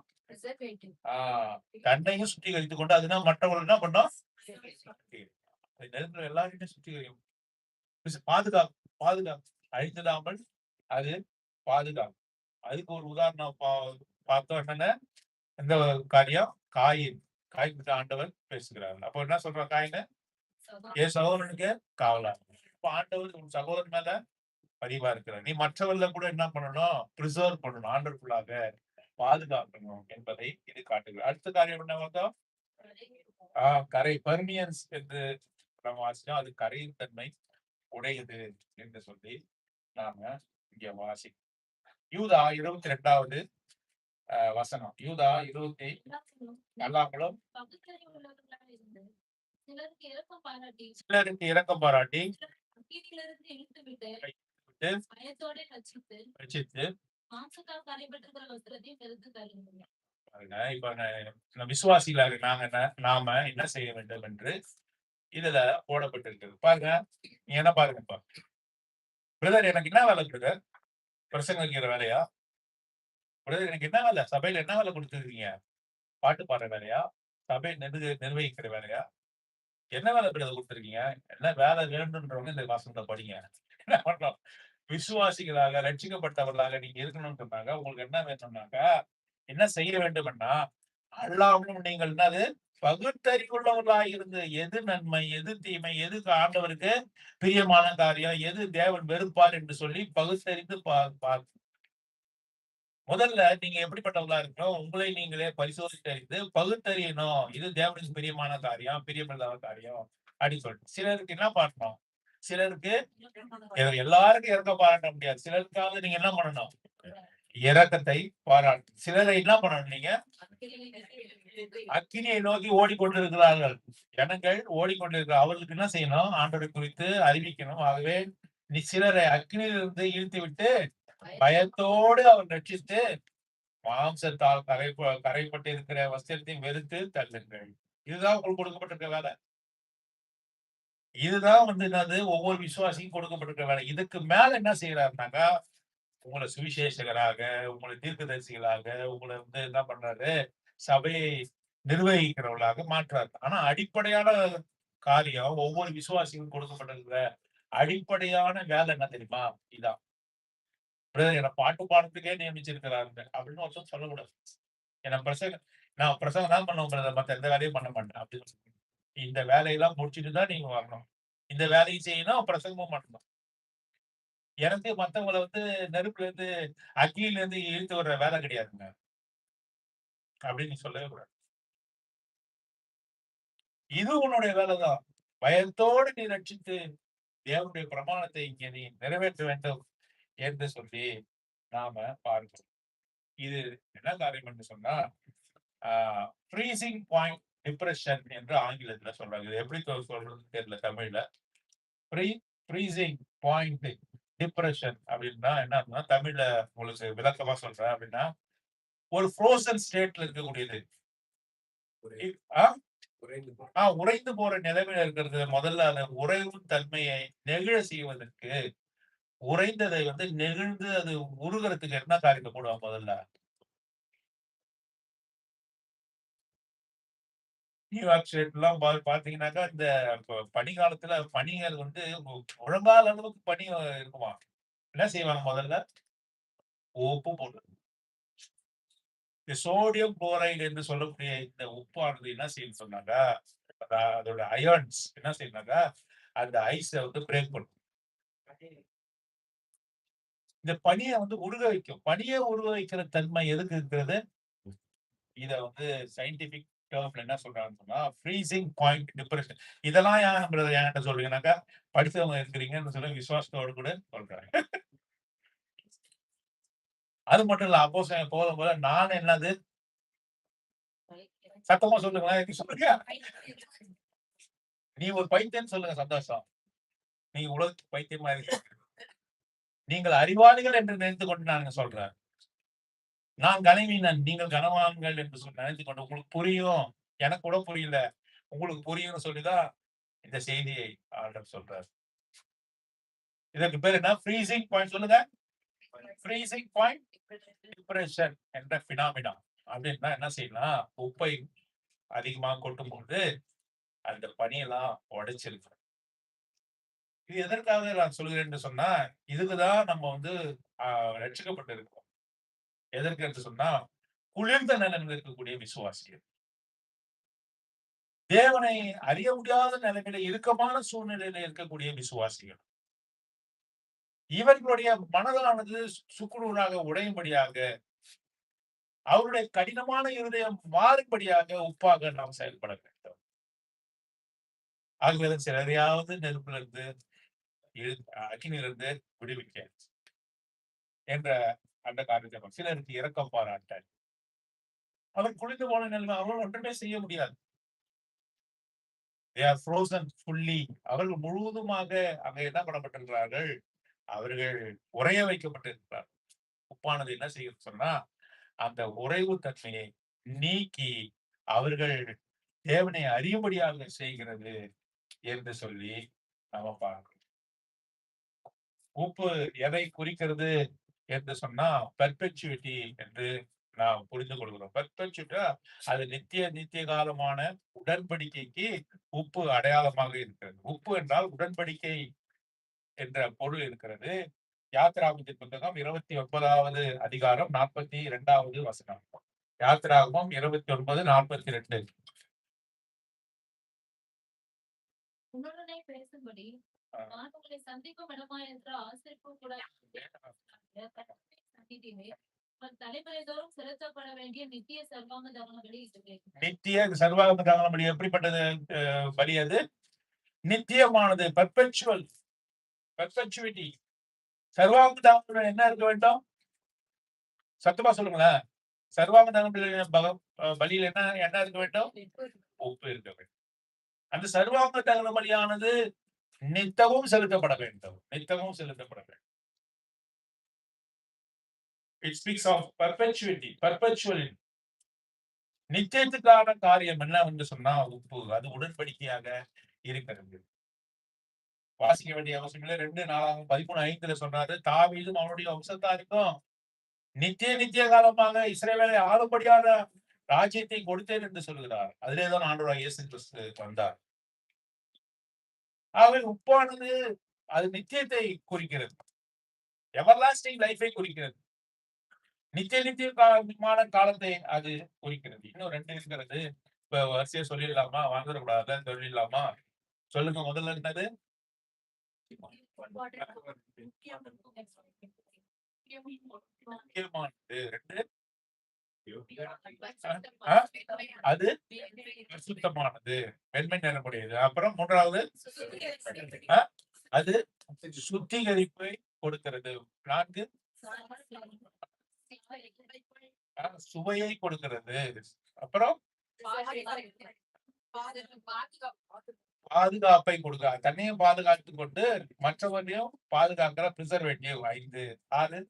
தன்னையும் சுத்திகரித்துக் கொண்டு அதுனா மற்றவர்கள் என்ன பண்ணோம்? நெருங்குற எல்லாருமே சுத்திகரிக்கும். பாதுகாப்பு அழித்திடாமல் அது பாதுகாப்பு. அதுக்கு ஒரு உதாரணம் பார்த்தோம். என்னன்னா இந்த காரியம் காயின் ஆண்டவர் பேசுகிறார். அப்ப என்ன சொல்ற? காயின்னு என் சகோதரனுக்கு காவலா. இப்ப ஆண்டவர் உன் சகோதரன் மேல பதிவா இருக்கிறார். நீ மற்றவர்களை கூட என்ன பண்ணணும்? பிரிசர்வ் பண்ணணும். ஆண்டவருக்குள்ளாக பாதுகாக்கணும் என்பதை இது காட்டுகிறது. அடுத்த காரியம் என்ன பார்த்தோம்? கரை பர்மியன்ஸ் என்று நம்ம வாசிச்சோம். அது கரையும் தன்மை உடையது என்று சொல்லி நாம இங்க வாசிக்கிறோம். யூதா 22வது வசனம். யூதா 20 எல்லாங்களும்
பகுத்தறிவு உள்ளவர்களாக இருந்து சிலருக்கு இரக்கம் பாராட்டி
சிலருக்கு இரக்கம் பாராட்டி
அக்கினியிலிருந்து இழுத்துவிட்டு
விட்டு
பயத்தோட ரட்சித்து
ரட்சித்து
மாம்சத்தால் கரைபட்டிருக்கிற வஸ்திரத்தையும் வெறுத்து தருகிறார்.
பாருங்க, இப்ப விசுவாசிகளாக நாம என்ன செய்ய வேண்டும் என்று இதுல போடப்பட்டிருக்கிறது. பாருங்க, நீங்க என்ன பாருங்கப்பா, பிரதர் எனக்கு என்ன வேலை பிரதர்? பிரசங்க வைக்கிற வேலையா? பிரதர் எனக்கு என்ன வேலை? சபையில என்ன வேலை கொடுத்துருக்கீங்க? பாட்டு பாடுற வேலையா? சபை நிர்வகிக்கிற வேலையா? என்ன வேலை பிரதர் கொடுத்துருக்கீங்க? என்ன வேலை வேண்டும்ன்றவங்க இந்த வாசனத்தை படிங்க. என்ன பண்றோம்? விசுவாசிகளாக ரட்சிக்கப்பட்டவர்களாக நீங்க இருக்கணும்னு சொன்னாங்க. உங்களுக்கு என்ன வேணும்னாக்கா, என்ன செய்ய வேண்டும்னா, அல்லாமலும் நீங்கள் என்னது பகுத்தறிவுள்ளவர்களாக இருந்து எது நன்மை, எது தீமை, எது ஆண்டவருக்கு பிரியமான காரியம், எது தேவன் வெறுப்பார் என்று சொல்லி பகுத்தறிந்து முதல்ல நீங்க எப்படிப்பட்டவங்களா இருக்கணும், உங்களை நீங்களே பரிசோதித்தறிந்து பகுத்தறியணும். இது தேவனுக்கு பிரியமான காரியம், பிரியமில்லாத காரியம் அப்படின்னு சொல்லிட்டு சிலருக்கு என்ன பண்ணணும், சிலருக்கு எல்லாருக்கும் இறக்க பாராட்ட முடியாது. சிலருக்காவது நீங்க என்ன பண்ணணும், இரக்கத்தை பாராட்டு. சிலரை என்ன பண்ணணும், நீங்க அக்கினியை நோக்கி ஓடிக்கொண்டிருக்கிறார்கள். ஜனங்கள் ஓடிக்கொண்டிருக்கிற அவர்களுக்கு என்ன செய்யணும், ஆண்டவரை குறித்து அறிவிக்கணும். ஆகவே நீ சிலரை அக்கினியிலிருந்து இழுத்து விட்டு பயத்தோடு அவர் ரட்சித்து மாம்சத்தால் கரைப்பட்டு இருக்கிற வஸ்திரத்தை வெறுத்து தள்ளுங்கள். இதுதான் உங்களுக்கு கொடுக்கப்பட்டிருக்க வேலை. இதுதான் என்னது ஒவ்வொரு விசுவாசிக்கும் கொடுக்கப்பட்டிருக்க வேலை. இதுக்கு மேல என்ன செய்யறாருனாக்கா, உங்களை சுவிசேஷகராக, உங்களை தீர்க்கதரிசிகளாக, உங்களை என்ன பண்றாரு, சபையை நிர்வகிக்கிறவர்களாக மாற்றாரு. ஆனா அடிப்படையான காரியம் ஒவ்வொரு விசுவாசிக்கும் கொடுக்கப்பட்டிருக்கிற அடிப்படையான வேலை என்ன தெரியுமா? இதான். என்ன பாட்டு பாடத்துக்கே நியமிச்சிருக்கிறாங்க அப்படின்னு ஒருத்தர் சொல்லக்கூடாது. நான் பிரசங்கம் தான் பண்ணுவேன், மத்த எந்த வேலையும் பண்ண மாட்டேன் அப்படின்னு சொல்லி, இந்த வேலையெல்லாம் முடிச்சுட்டு தான் நீங்க வரணும். இந்த வேலையை செய்யணும், பிரசங்கமும் பண்ணணும். எனக்கு மத்தவங்களை நெருப்புல இருந்து அக்கினில இருந்து இழுத்து வர்ற வேலை கிடையாதுங்க அப்படின்னு நீ சொல்லவே கூடாது. இது உன்னுடைய வேலைதான். பயத்தோடு நீ ரட்சித்து தேவனுடைய பிரமாணத்தை இங்கே நீ நிறைவேற்ற வேண்டும் என்று சொல்லி நாம பார்க்கிறோம். இது என்ன காரியம் என்று சொன்னா, ஃப்ரீசிங் பாயிண்ட் டிப்ரெஷன் என்று ஆங்கிலத்துல சொல்றாங்க. இது எப்படி சொல்றதுன்னு தெரியல தமிழ்ல. ஃப்ரீசிங் பாயிண்ட் டிப்ரெஷன் அப்படின்னா என்ன, தமிழ்ல உங்களுக்கு விளக்கமா சொல்றேன் அப்படின்னா, ஒரு ஃப்ரோசன் ஸ்டேட்ல இருக்கக்கூடியது, உறைந்து போற நிலைமையில இருக்கிறது. முதல்ல அந்த உறைவு தன்மையை நெகிழ செய்வதற்கு, உறைந்ததை நெகிழ்ந்து அது உருகிறதுக்கு என்ன காரியத்தை போடுவாங்க முதல்ல? நியூயார்க் ஸ்டேட் எல்லாம் பாத்தீங்கன்னாக்கா, இந்த பனிக்காலத்துல பனிகள் முழங்கால அளவுக்கு பனி இருக்குமா. என்ன செய்வாங்க முதல்ல? உப்பு போட்டு, இந்த சோடியம் குளோரைடு என்று சொல்லக்கூடிய இந்த உப்பானது என்ன செய்யும் சொன்னாக்கா, அதோட அயர்ன்ஸ் என்ன செய்யணும்னாக்கா அந்த ஐஸை பிரேக் பண்ணும். இந்த பனியை உருக வைக்கும். பனியை உருக வைக்கிற தன்மை எதுக்கு இருக்கிறது? இத சயின்டிபிக் டேர்ம்ல என்ன சொல்றாங்கன்னு சொன்னா, ஃப்ரீசிங் பாயிண்ட் டிப்ரெஷன். இதெல்லாம் என்கிட்ட சொல்றீங்கன்னாக்கா, படிச்சவங்க இருக்கிறீங்கன்னு சொல்லி விசுவாசத்தோடு கூட சொல்றாங்க. அது மட்டும் இல்ல, அப்போஸ்தலன் பவுல் போல நான் என்னது, சத்தமா சொல்லுங்களேன், சொல்லுங்க. நீ ஒரு பைத்தியன்னு சொல்லுங்க, சந்தோஷம். நீங்க உலகத்துக்கு பைத்தியமா இருக்கு. நீங்கள் அறிவாளிகள் என்று நினைத்து கொண்டு நான் சொல்றேன். நான் கனவீனன், நீங்கள் கனவான்கள் என்று சொல்லி நினைத்து கொண்டு, உங்களுக்கு புரியும், எனக்கு கூட புரியல, உங்களுக்கு புரியும்னு சொல்லிதான் இந்த செய்தியை ஆண்டவர் சொல்றார். இதற்கு பேர் என்ன? Freezing point. சொல்லுங்க. ஃப்ரீசிங் பாயிண்ட் டிப்ரெஷன் என்ற பினாமினா. அப்படின்னா என்ன செய்யலாம், உப்பை அதிகமாக கொட்டும் போது அந்த பனியெல்லாம் உடைச்சிருக்கு. இது எதற்காக நான் சொல்கிறேன் என்று சொன்னா, இதுக்குதான் நம்ம ரட்சிக்கப்பட்டு இருக்கோம். எதற்கு என்று சொன்னா, குளிர்ந்த நிலைமையில் இருக்கக்கூடிய விசுவாசிகள், தேவனை அறிய முடியாத நிலைமையில இறுக்கமான சூழ்நிலையில இருக்கக்கூடிய விசுவாசிகள், இவர்களுடைய மனதானது சுக்குநூறாக உடையும்படியாக, அவருடைய கடினமான இருதயம் மாறும்படியாக உப்பாக நாம் செயல்பட வேண்டும். ஆகிய சிலரையாவது நெருப்புல இருந்து அக்கினியிலிருந்து விடுவிக்க என்ற அந்த காரியத்தை சிலருக்கு இரக்கம் பாராட்ட அவர் குளித்து போன நிலைமை அவர்கள் ஒன்றுமே செய்ய முடியாது. they are frozen fully. அவர்கள் முழுவதுமாக அங்க என்ன பண்ணப்பட்டிருக்கிறார்கள்? அவர்கள் உறைய வைக்கப்பட்டிருக்கிறார். உப்பானது என்ன செய்யும் சொன்னா அந்த உறைவு தன்மையை நீக்கி அவர்கள் தேவனை அறியும்படியாக செய்கிறது என்று சொல்லி நாம பார்க்கிறோம். உப்பு எதை குறிக்கிறது என்று சொன்னா பெர்பெச்சுவிட்டி என்று நாம் புரிந்து கொள்கிறோம். பெர்பெச்சுவிட்டா அது நித்திய காலமான உடன்படிக்கைக்கு உப்பு அடையாளமாக இருக்கிறது. உப்பு என்றால் உடன்படிக்கை என்ற பொருள் இருக்கிறது. யாத்திராகமத்தின் புத்தகம் 29வது அதிகாரம் 42வது வசனம். யாத்திராகமம் 29:42.
உன்னுடனே பேசும்படி நான் உங்களை சந்திக்கும் இடமாயிருக்கிற ஆசரிப்பும் கூட சந்தித்தீரே. உன் தலைமுறை தோறும் செலுத்தப்பட வேண்டிய நித்திய சர்வாங்க தகன பலி இதுவே.
நித்திய சர்வாங்க தகன பலி எப்படிப்பட்டது? பலி அது நித்தியமானது, பெர்பெச்சுவிட்டி. சர்வாங்க தகன என்ன இருக்க வேண்டும்? சத்தமா சொல்லுங்களேன். சர்வாங்க தகன பலியில் என்ன இருக்க வேண்டும்? உப்பு இருக்க வேண்டும். அந்த சர்வாங்க தகன பலியானது நித்தமும் செலுத்தப்பட வேண்டும். நித்தமும் செலுத்தப்பட வேண்டும். It speaks of perpetuity, perpetually. நித்தியத்துக்கான காரியம் என்ன என்று சொன்னா உப்பு. அது உடன்படிக்கையாக இருக்கிறது. வாசிக்க வேண்டிய அவசியம் இல்லை. 2 சொன்னாரு, தாவீதும் அவனுடைய வம்சத்தாருக்கும் நித்திய காலமாக இஸ்ரவேலை ஆளும்படியான ராஜ்யத்தை கொடுத்தேன் என்று சொல்கிறார். அதிலேதான் ஆண்டவராகிய இயேசு கிறிஸ்து வந்தார். ஆகவே உப்பானது அது நித்தியத்தை குறிக்கிறது. எவர்லாஸ்டிங் லைஃபை குறிக்கிறது. நித்தியமான காலத்தை அது குறிக்கிறது. இன்னும் 2 இருக்கிறது. இப்ப வரிசையா சொல்லிடலாமா? வந்துடக்கூடாது. சொல்லிடலாமா? சொல்லுங்க. முதல்ல என்னது? முக்கியமானது 2 அது சுத்தமானது, வெண்மை நிறமுடையது. அப்புறம் 3வது அது சுத்திகரிப்பை கொடுக்கிறது. 4 சுவையை கொடுக்கிறது. அப்புறம் பாதுகாப்பை கொடுக்க, தன்னையும் பாதுகாத்துக் கொண்டு மற்றவரையும் பாதுகாக்கிற பிரிசர்வேட்டிவ். 5 6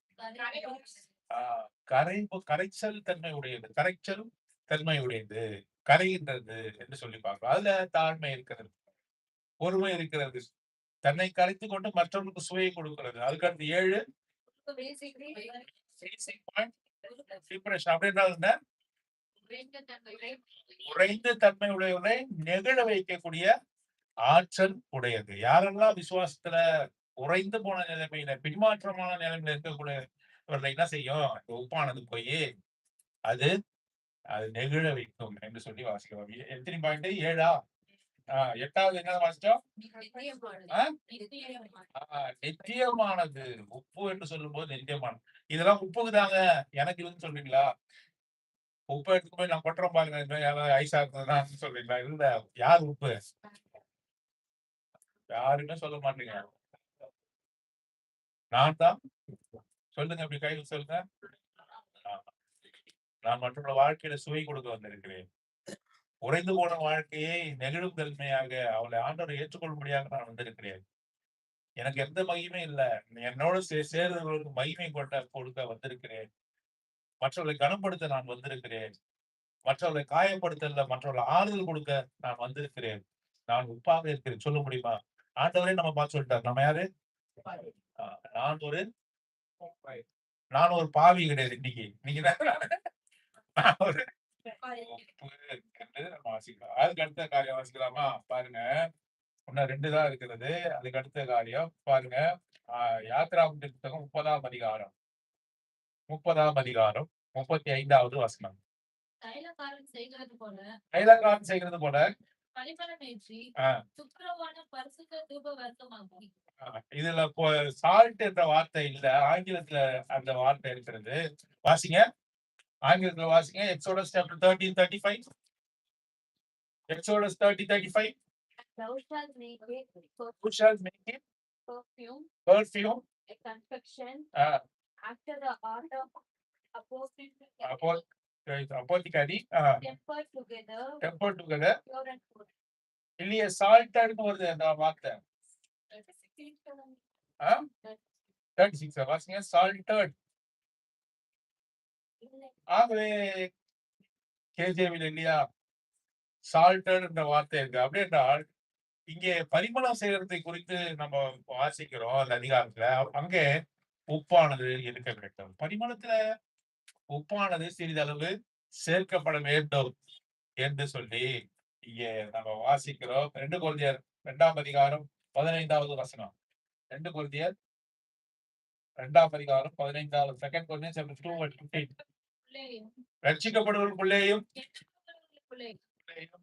கரைச்சல் தன்மை உடையது, கரைகின்றது என்று சொல்லி பார்க்கிறோம். அதுல தாழ்மை இருக்கிறது, பொறுமை இருக்கிறது, தன்னை கரைத்துக் கொண்டு மற்றவர்களுக்கு சுவையை கொடுக்கிறது. அதுக்கடுத்து 7 அப்படின்னா உறைந்த தன்மை உடையவரை நெகிழ வைக்கக்கூடிய ஆற்றல் உடையது. யாரெல்லாம் விசுவாசத்துல உறைந்து போன நிலைமையில, பின்மாற்றமான நிலைமையில இருக்கக்கூடியவர்களை என்ன செய்யும்? உப்பானது போய் அது நெகிழ வைக்கும் என்று சொல்லி வாசிக்கிறோம். எத்தனை பாயிண்ட்? 7ஆ? 8வது என்ன வாசிச்சோம்? நித்தியமானது. உப்பு என்று சொல்லும் போது நித்தியமானது. இதெல்லாம் உப்புக்கு தாங்க, எனக்கு இதுன்னு சொல்றீங்களா? உப்பு எடுத்து போய் நான் கொட்டுறோம் பாருங்க, ஐசா இருக்குதுன்னு சொல்றீங்களா? இல்ல. யார் உப்பு? யாருமே சொல்ல மாட்டீங்க. நான் தான். சொல்லுங்க, அப்படி கையில் சொல்லுங்க. நான் மற்றவங்க வாழ்க்கையில சுவை கொடுக்க வந்திருக்கிறேன். உறைந்து போன வாழ்க்கையை நெகிழும் தன்மையாக அவளை ஆண்டவரை ஏற்றுக்கொள்ளும்படியாக நான் வந்திருக்கிறேன். எனக்கு எந்த மகிமை இல்லை. என்னோட சேர்ந்தவர்களுக்கு மகிமை கொடுக்க வந்திருக்கிறேன். மற்றவர்களை கனப்படுத்த நான் வந்திருக்கிறேன். மற்றவர்களை காயப்படுத்தல, மற்றவர்களை ஆறுதல் கொடுக்க நான் வந்திருக்கிறேன். நான் உப்பாக இருக்கிறேன். சொல்ல முடியுமா? ஆண்டவரே நம்ம பார்த்து சொல்லிட்டார். நம்ம யாரு? நான் ஒரு பாவி கிடையாது. இன்னைக்கு அதுக்கு அடுத்த காரியம் வாசிக்கலாமா? பாருங்க, இன்னும் 2 தான் இருக்கிறது. அதுக்கு அடுத்த காரியம் பாருங்க. யாத்திராகமத்தின் புத்தகம் 30ஆம் அதிகாரம் 35வது வசனம்.
தைலக்காரன் செய்கிறது
போல இதுல சால்ட் என்ற வார்த்தை இல்ல, ஆங்கிலத்துல அந்த வார்த்தை இருக்கிறது. வாசிங்க, ஆங்கிலத்துல வாசிங்க. Exodus chapter 30:35. Exodus 30:35.
Thou shalt make it
Who shall make it
perfume,
perfume?
a confection,
Ah,
after the art of apothecary,
apothecary.
tempered together,
Tempered together.
pure and good.
இல்லையே சால்ட்டட்னு வருது அந்த வார்த்தை. 36 வாசிங்க. சால்ட்டட். ஆகவே கேஜேவில இல்லையா சால்ட்டட் என்ற வார்த்தை இருக்கு. அப்படி என்றால் இங்கே பரிமளம் செய்யறதை குறித்து நம்ம வாசிக்கிறோம் அந்த அதிகாரத்துல. அங்கே உப்பானது இருக்க வேண்டும். பரிமளத்துல உப்பானது சிறிதளவு சேர்க்கப்பட வேண்டும் என்று சொல்லி இங்கே நம்ம வாசிக்கிறோம். 2 கொரிந்தியர் 2ஆம் அதிகாரம் 15வது வசனம். 2 கொரிந்தியர் 2ஆம் அதிகாரம் 15வது 2 கொரிந்தியர் chapter 2 verse 15.
பிள்ளையும்
ரட்சிக்கப்படுவதற்குள்ளேயும்
பிள்ளையும்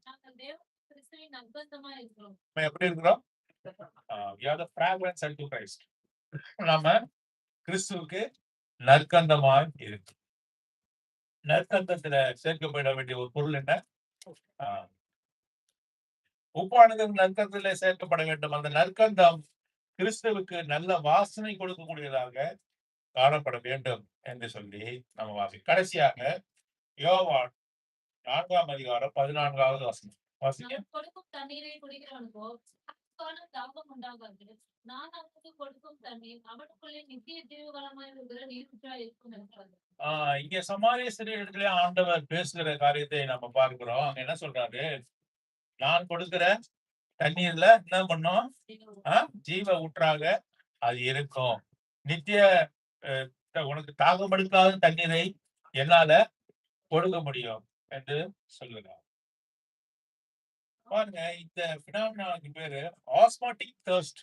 நாங்கள் தேவ கிறிஸ்துவின் அற்புதமா இருக்கிறோம்.
நம்ம எப்படி இருக்கிறோம்? We are the fragrance unto Christ. நாம கிறிஸ்துவுக்கு நற்கந்தமாய் இருக்கு. நற்கந்தத்துல சேர்க்கப்பட வேண்டிய ஒரு பொருள் என்ன? உப்பானது நற்கந்தத்துல சேர்க்கப்பட வேண்டும். அந்த நற்கந்தம் கிறிஸ்துவுக்கு நல்ல வாசனை கொடுக்கக்கூடியதாக காணப்பட வேண்டும் என்று சொல்லி நம்ம வாசி. கடைசியாக யோவான் 4ஆம் அதிகாரம் 14வது வசனம் வாசிங்க.
நான் கொடுக்கும் தண்ணீரை குடிக்கிறவனுக்கோ தாகம் உண்டாகாது. நான் அவனுக்கு கொடுக்கும் தண்ணீர் அவனுக்குள்ளே நித்திய ஜீவவளமாய் இருக்கிற நீரூற்றாய் இருக்கும் என்றார்.
இங்க சமாரிய ஸ்திரீகளிடத்திலே ஆண்டவர் பேசுகிற காரியத்தை நம்ம பார்க்கிறோம். அங்க என்ன சொல்றாரு? நான் கொடுக்கிற தண்ணீர்ல என்ன பண்ணும்? ஜீவ ஊற்றாக அது இருக்கும். நித்திய உனக்கு தாகம் எடுக்காத தண்ணீரை என்னால கொடுக்க முடியும் என்று சொல்லுகிறார். பாருங்க, இந்த பினாமினாக்கு பேரு ஆஸ்மாட்டிக் தர்ஸ்ட்.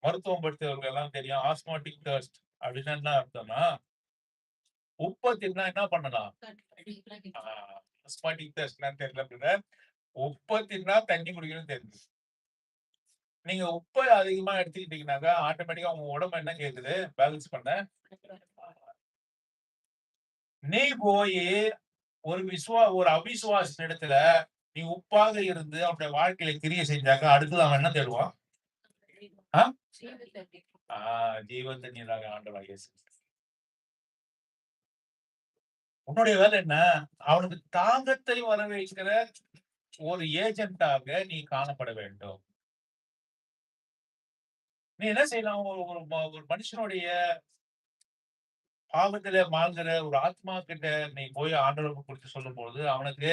மருத்துவம் படித்தவர்கள் எல்லாம் தெரியும். ஆஸ்மாட்டிக் தர்ஸ்ட் அப்படின்னு என்ன அர்த்தம்னா, உப்பை தின்னா என்ன பண்ணலாம்? ஆஸ்மாட்டிக் தர்ஸ்ட் தெரியல அப்படின்னா, உப்பை தின்னா தண்ணி குடிக்கணும்னு தெரிஞ்சு. நீங்க உப்பை அதிகமா எடுத்துக்கிட்டீங்கன்னாக்கா ஆட்டோமேட்டிக்கா உங்க உடம்பு என்ன கேக்குது? பேலன்ஸ் பண்ண. நீ போய் ஒரு அவிசுவாச இடத்துல நீ உப்பாக இருந்து அவனுடைய வாழ்க்கையில கிரியை செஞ்சாக்க அடுத்தது அவன் என்ன தேடுவான்? ஜீவ தண்ணீராக ஆண்டவராக இயேசு. உன்னுடைய வேலை என்ன? அவனுக்கு தாகத்தை வரவேற்கிற ஒரு ஏஜென்டாக நீ காணப்பட வேண்டும். நீ என்ன செய்யலாம்? ஒரு மனுஷனுடைய பாவத்திலே வாழ்கிற ஒரு ஆத்மா கிட்ட நீ போய் ஆண்டவருக்கு குறித்து சொல்லும் போது அவனுக்கு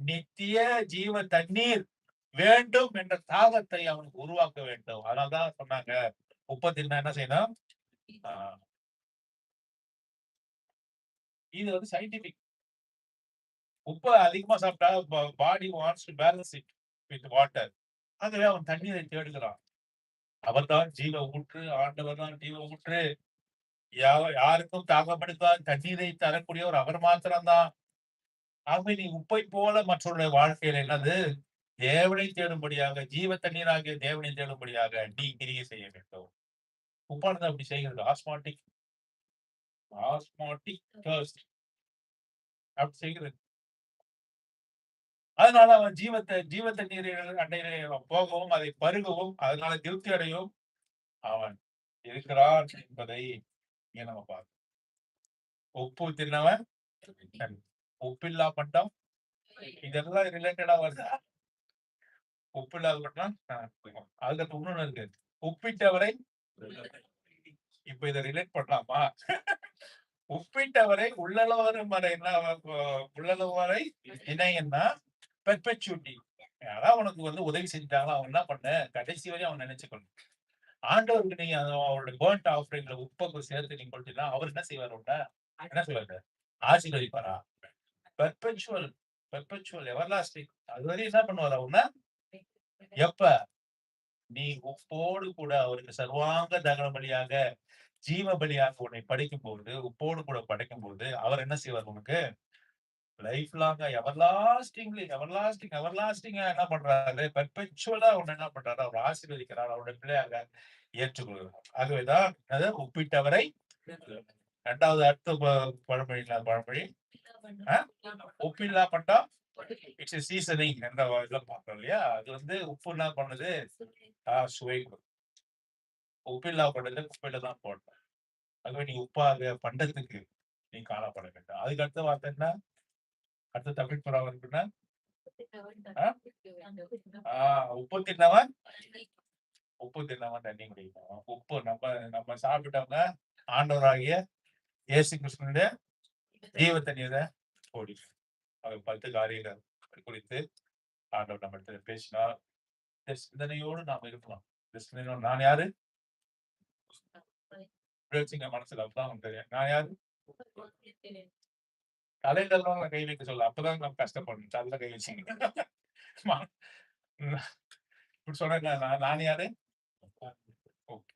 நித்திய ஜீவ தண்ணீர் வேண்டும் என்ற தாகத்தை அவனுக்கு உருவாக்க வேண்டும். அதனால்தான் சொன்னாங்க உப்பை தின்னா என்ன செய்யணும்? இது வந்து சயின்டிபிக். உப்பை அதிகமா சாப்பிட்டா body wants to balance it with water. ஆகவே அவன் தண்ணீரை தேடுகிறான். அவர் தான் ஜீவ ஊற்று. ஆண்டவர் தான் ஜீவ ஊற்று. யாருக்கும் தாகப்படுத்தாத தண்ணீரை தரக்கூடியவர் அவர் மாத்திரம்தான். ஆகவே நீ உப்பை போல மற்றவருடைய வாழ்க்கையில் என்னது? தேவனை தேடும்படியாக, ஜீவ தண்ணீராகிய தேவனை தேடும்படியாக நீ கிரியை செய்ய வேண்டும். உப்பானது அப்படி செய்கிறது. ஆஸ்மாட்டிக் தர்ஸ்ட் அப்படி செய்கிறது. அதனால அவன் ஜீவ தண்ணீரை அண்டையிலே போகவும் அதை பருகவும் அதனால திருப்தி அடையும் அவன் இருக்கிறான் என்பதை நம்ம பார்க்கணும். உப்பு தின்னவன் உப்பில்லா பட்டம். இதெல்லாம் ரிலேட்டடா வருதா? உப்பில்லாத பட்டம். அதுக்கு இன்னொன்னு இருக்கு, உப்பிட்டவரை. இப்ப இதை ரிலேட் பண்ணலாமா? உப்பிட்டவரை உள்ளளவரும் வரை என்ன? உள்ளளவு வரை இணையன்னா பெர்பெச்சுவிட்டி. யாராவது உனக்கு வந்து உதவி செஞ்சாங்களா அவன் என்ன பண்ண கடைசி வரையும் அவன் நினைச்சுக்கணும். ஆண்டவருக்கு நீங்க அவருடைய பேர்ன்ட் ஆஃபரிங்ல உப்பை சேர்த்து நீங்க கொடுத்தீங்கன்னா அவர் என்ன செய்வார்? என்ன செய்வாரு? ஆசீர்வதிப்பாரா? Perpetual everlasting. அது வரையும் என்ன பண்ணுவார் அவனா? எப்ப நீ உப்போடு கூட அவருக்கு சர்வாங்க தகன பலியாக ஜீவ பலியாக உன்னை படைக்கும் போது, உப்போடு கூட படைக்கும் போது அவர் என்ன செய்வார்? உனக்கு லைஃப் லாங்கா எவர்லாஸ்டிங்கா என்ன பண்றாரு? பெர்பெச்சுவலா உன்னை என்ன பண்றாரு? அவர் ஆசீர்வதிக்கிறார். அவருடைய பிள்ளையாக ஏற்றுக்கொள்கிறார். ஆகவேதான் அது உப்பிட்டவரை. 2வது அடுத்த பழமொழி உப்பில்லா பண்டம் இட்ஸ் சீசனிங் என்ற இதெல்லாம் பார்க்கறோம் இல்லையா? அது வந்து உப்பு என்ன பண்ணுது? சுவை கொடுக்கும். உப்பில்லா பண்டத்த குப்பையில தான் போடணும். ஆகவே நீ உப்பாக பண்டத்துக்கு நீ காணப்பட வேண்டும். அதுக்கு அடுத்த வார்த்தை என்ன? அடுத்த தமிழ் படம் இருக்குன்னா, உப்பு தின்னவன் தண்ணி குடிக்கணும். உப்பு நம்ம சாப்பிட்டவங்க ஆண்டவராகிய இயேசு கிறிஸ்துவினுடைய ஜீவ தண்ணீரை குடிக்கணும். அது 10 காரியங்கள் குறித்து ஆண்டவர் நம்ம இடத்துல பேசினார். இந்த சிந்தனையோடு நாம் இருக்கலாம். இந்த சிந்தனையோடு நான் யாரு? வச்சுங்க மனசுல அப்பதான் உங்களுக்கு தெரியும். நான் யாரு? தலையில எல்லாம் கை வைக்க சொல்ல. அப்பதான் நம்ம கஷ்டப்படணும். தலையில கை வச்சுங்க. இப்படி சொன்னா நான் யாரு? ஓகே.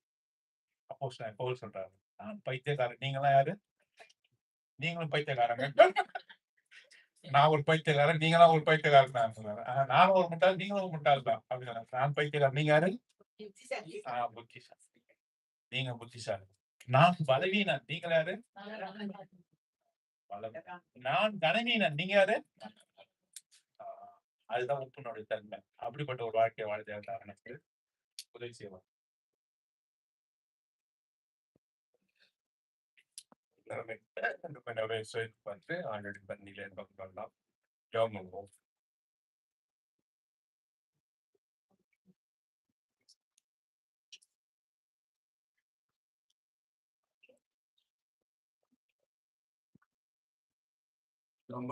அப்போஸ்தலன் பவுல் சொல்றாரு. நான் பைத்தியக்காரன். நீங்கலாம் யாரு? நீங்களும் பைத்தியக்காரங்க. நான் ஒரு பைத்தியக்காரன். நீங்களாம் ஒரு பைத்தியக்காரன் தான் சொன்னாரு. நானும் ஒரு முட்டாள், நீங்களும் ஒரு முட்டாள் தான். அப்படி சொன்னாரு. நான் பைத்தியக்காரன். நீங்க யாரு? புத்திசாலி. நீங்க புத்திசாலி. நான் பலவீனன். நீங்க யாரு? நான் கனவீனன். நீங்க யாரு? அதுதான் உப்புனுடைய தன்மை. அப்படிப்பட்ட ஒரு வாழ்க்கையை வாழ்ந்தா எனக்கு உதவி செய்வார். நிறைய சேர்த்து பார்த்து ஆல்ரெடி பண்ணில பண்ணலாம். ஜாப் பண்ணுவோம். ரொம்ப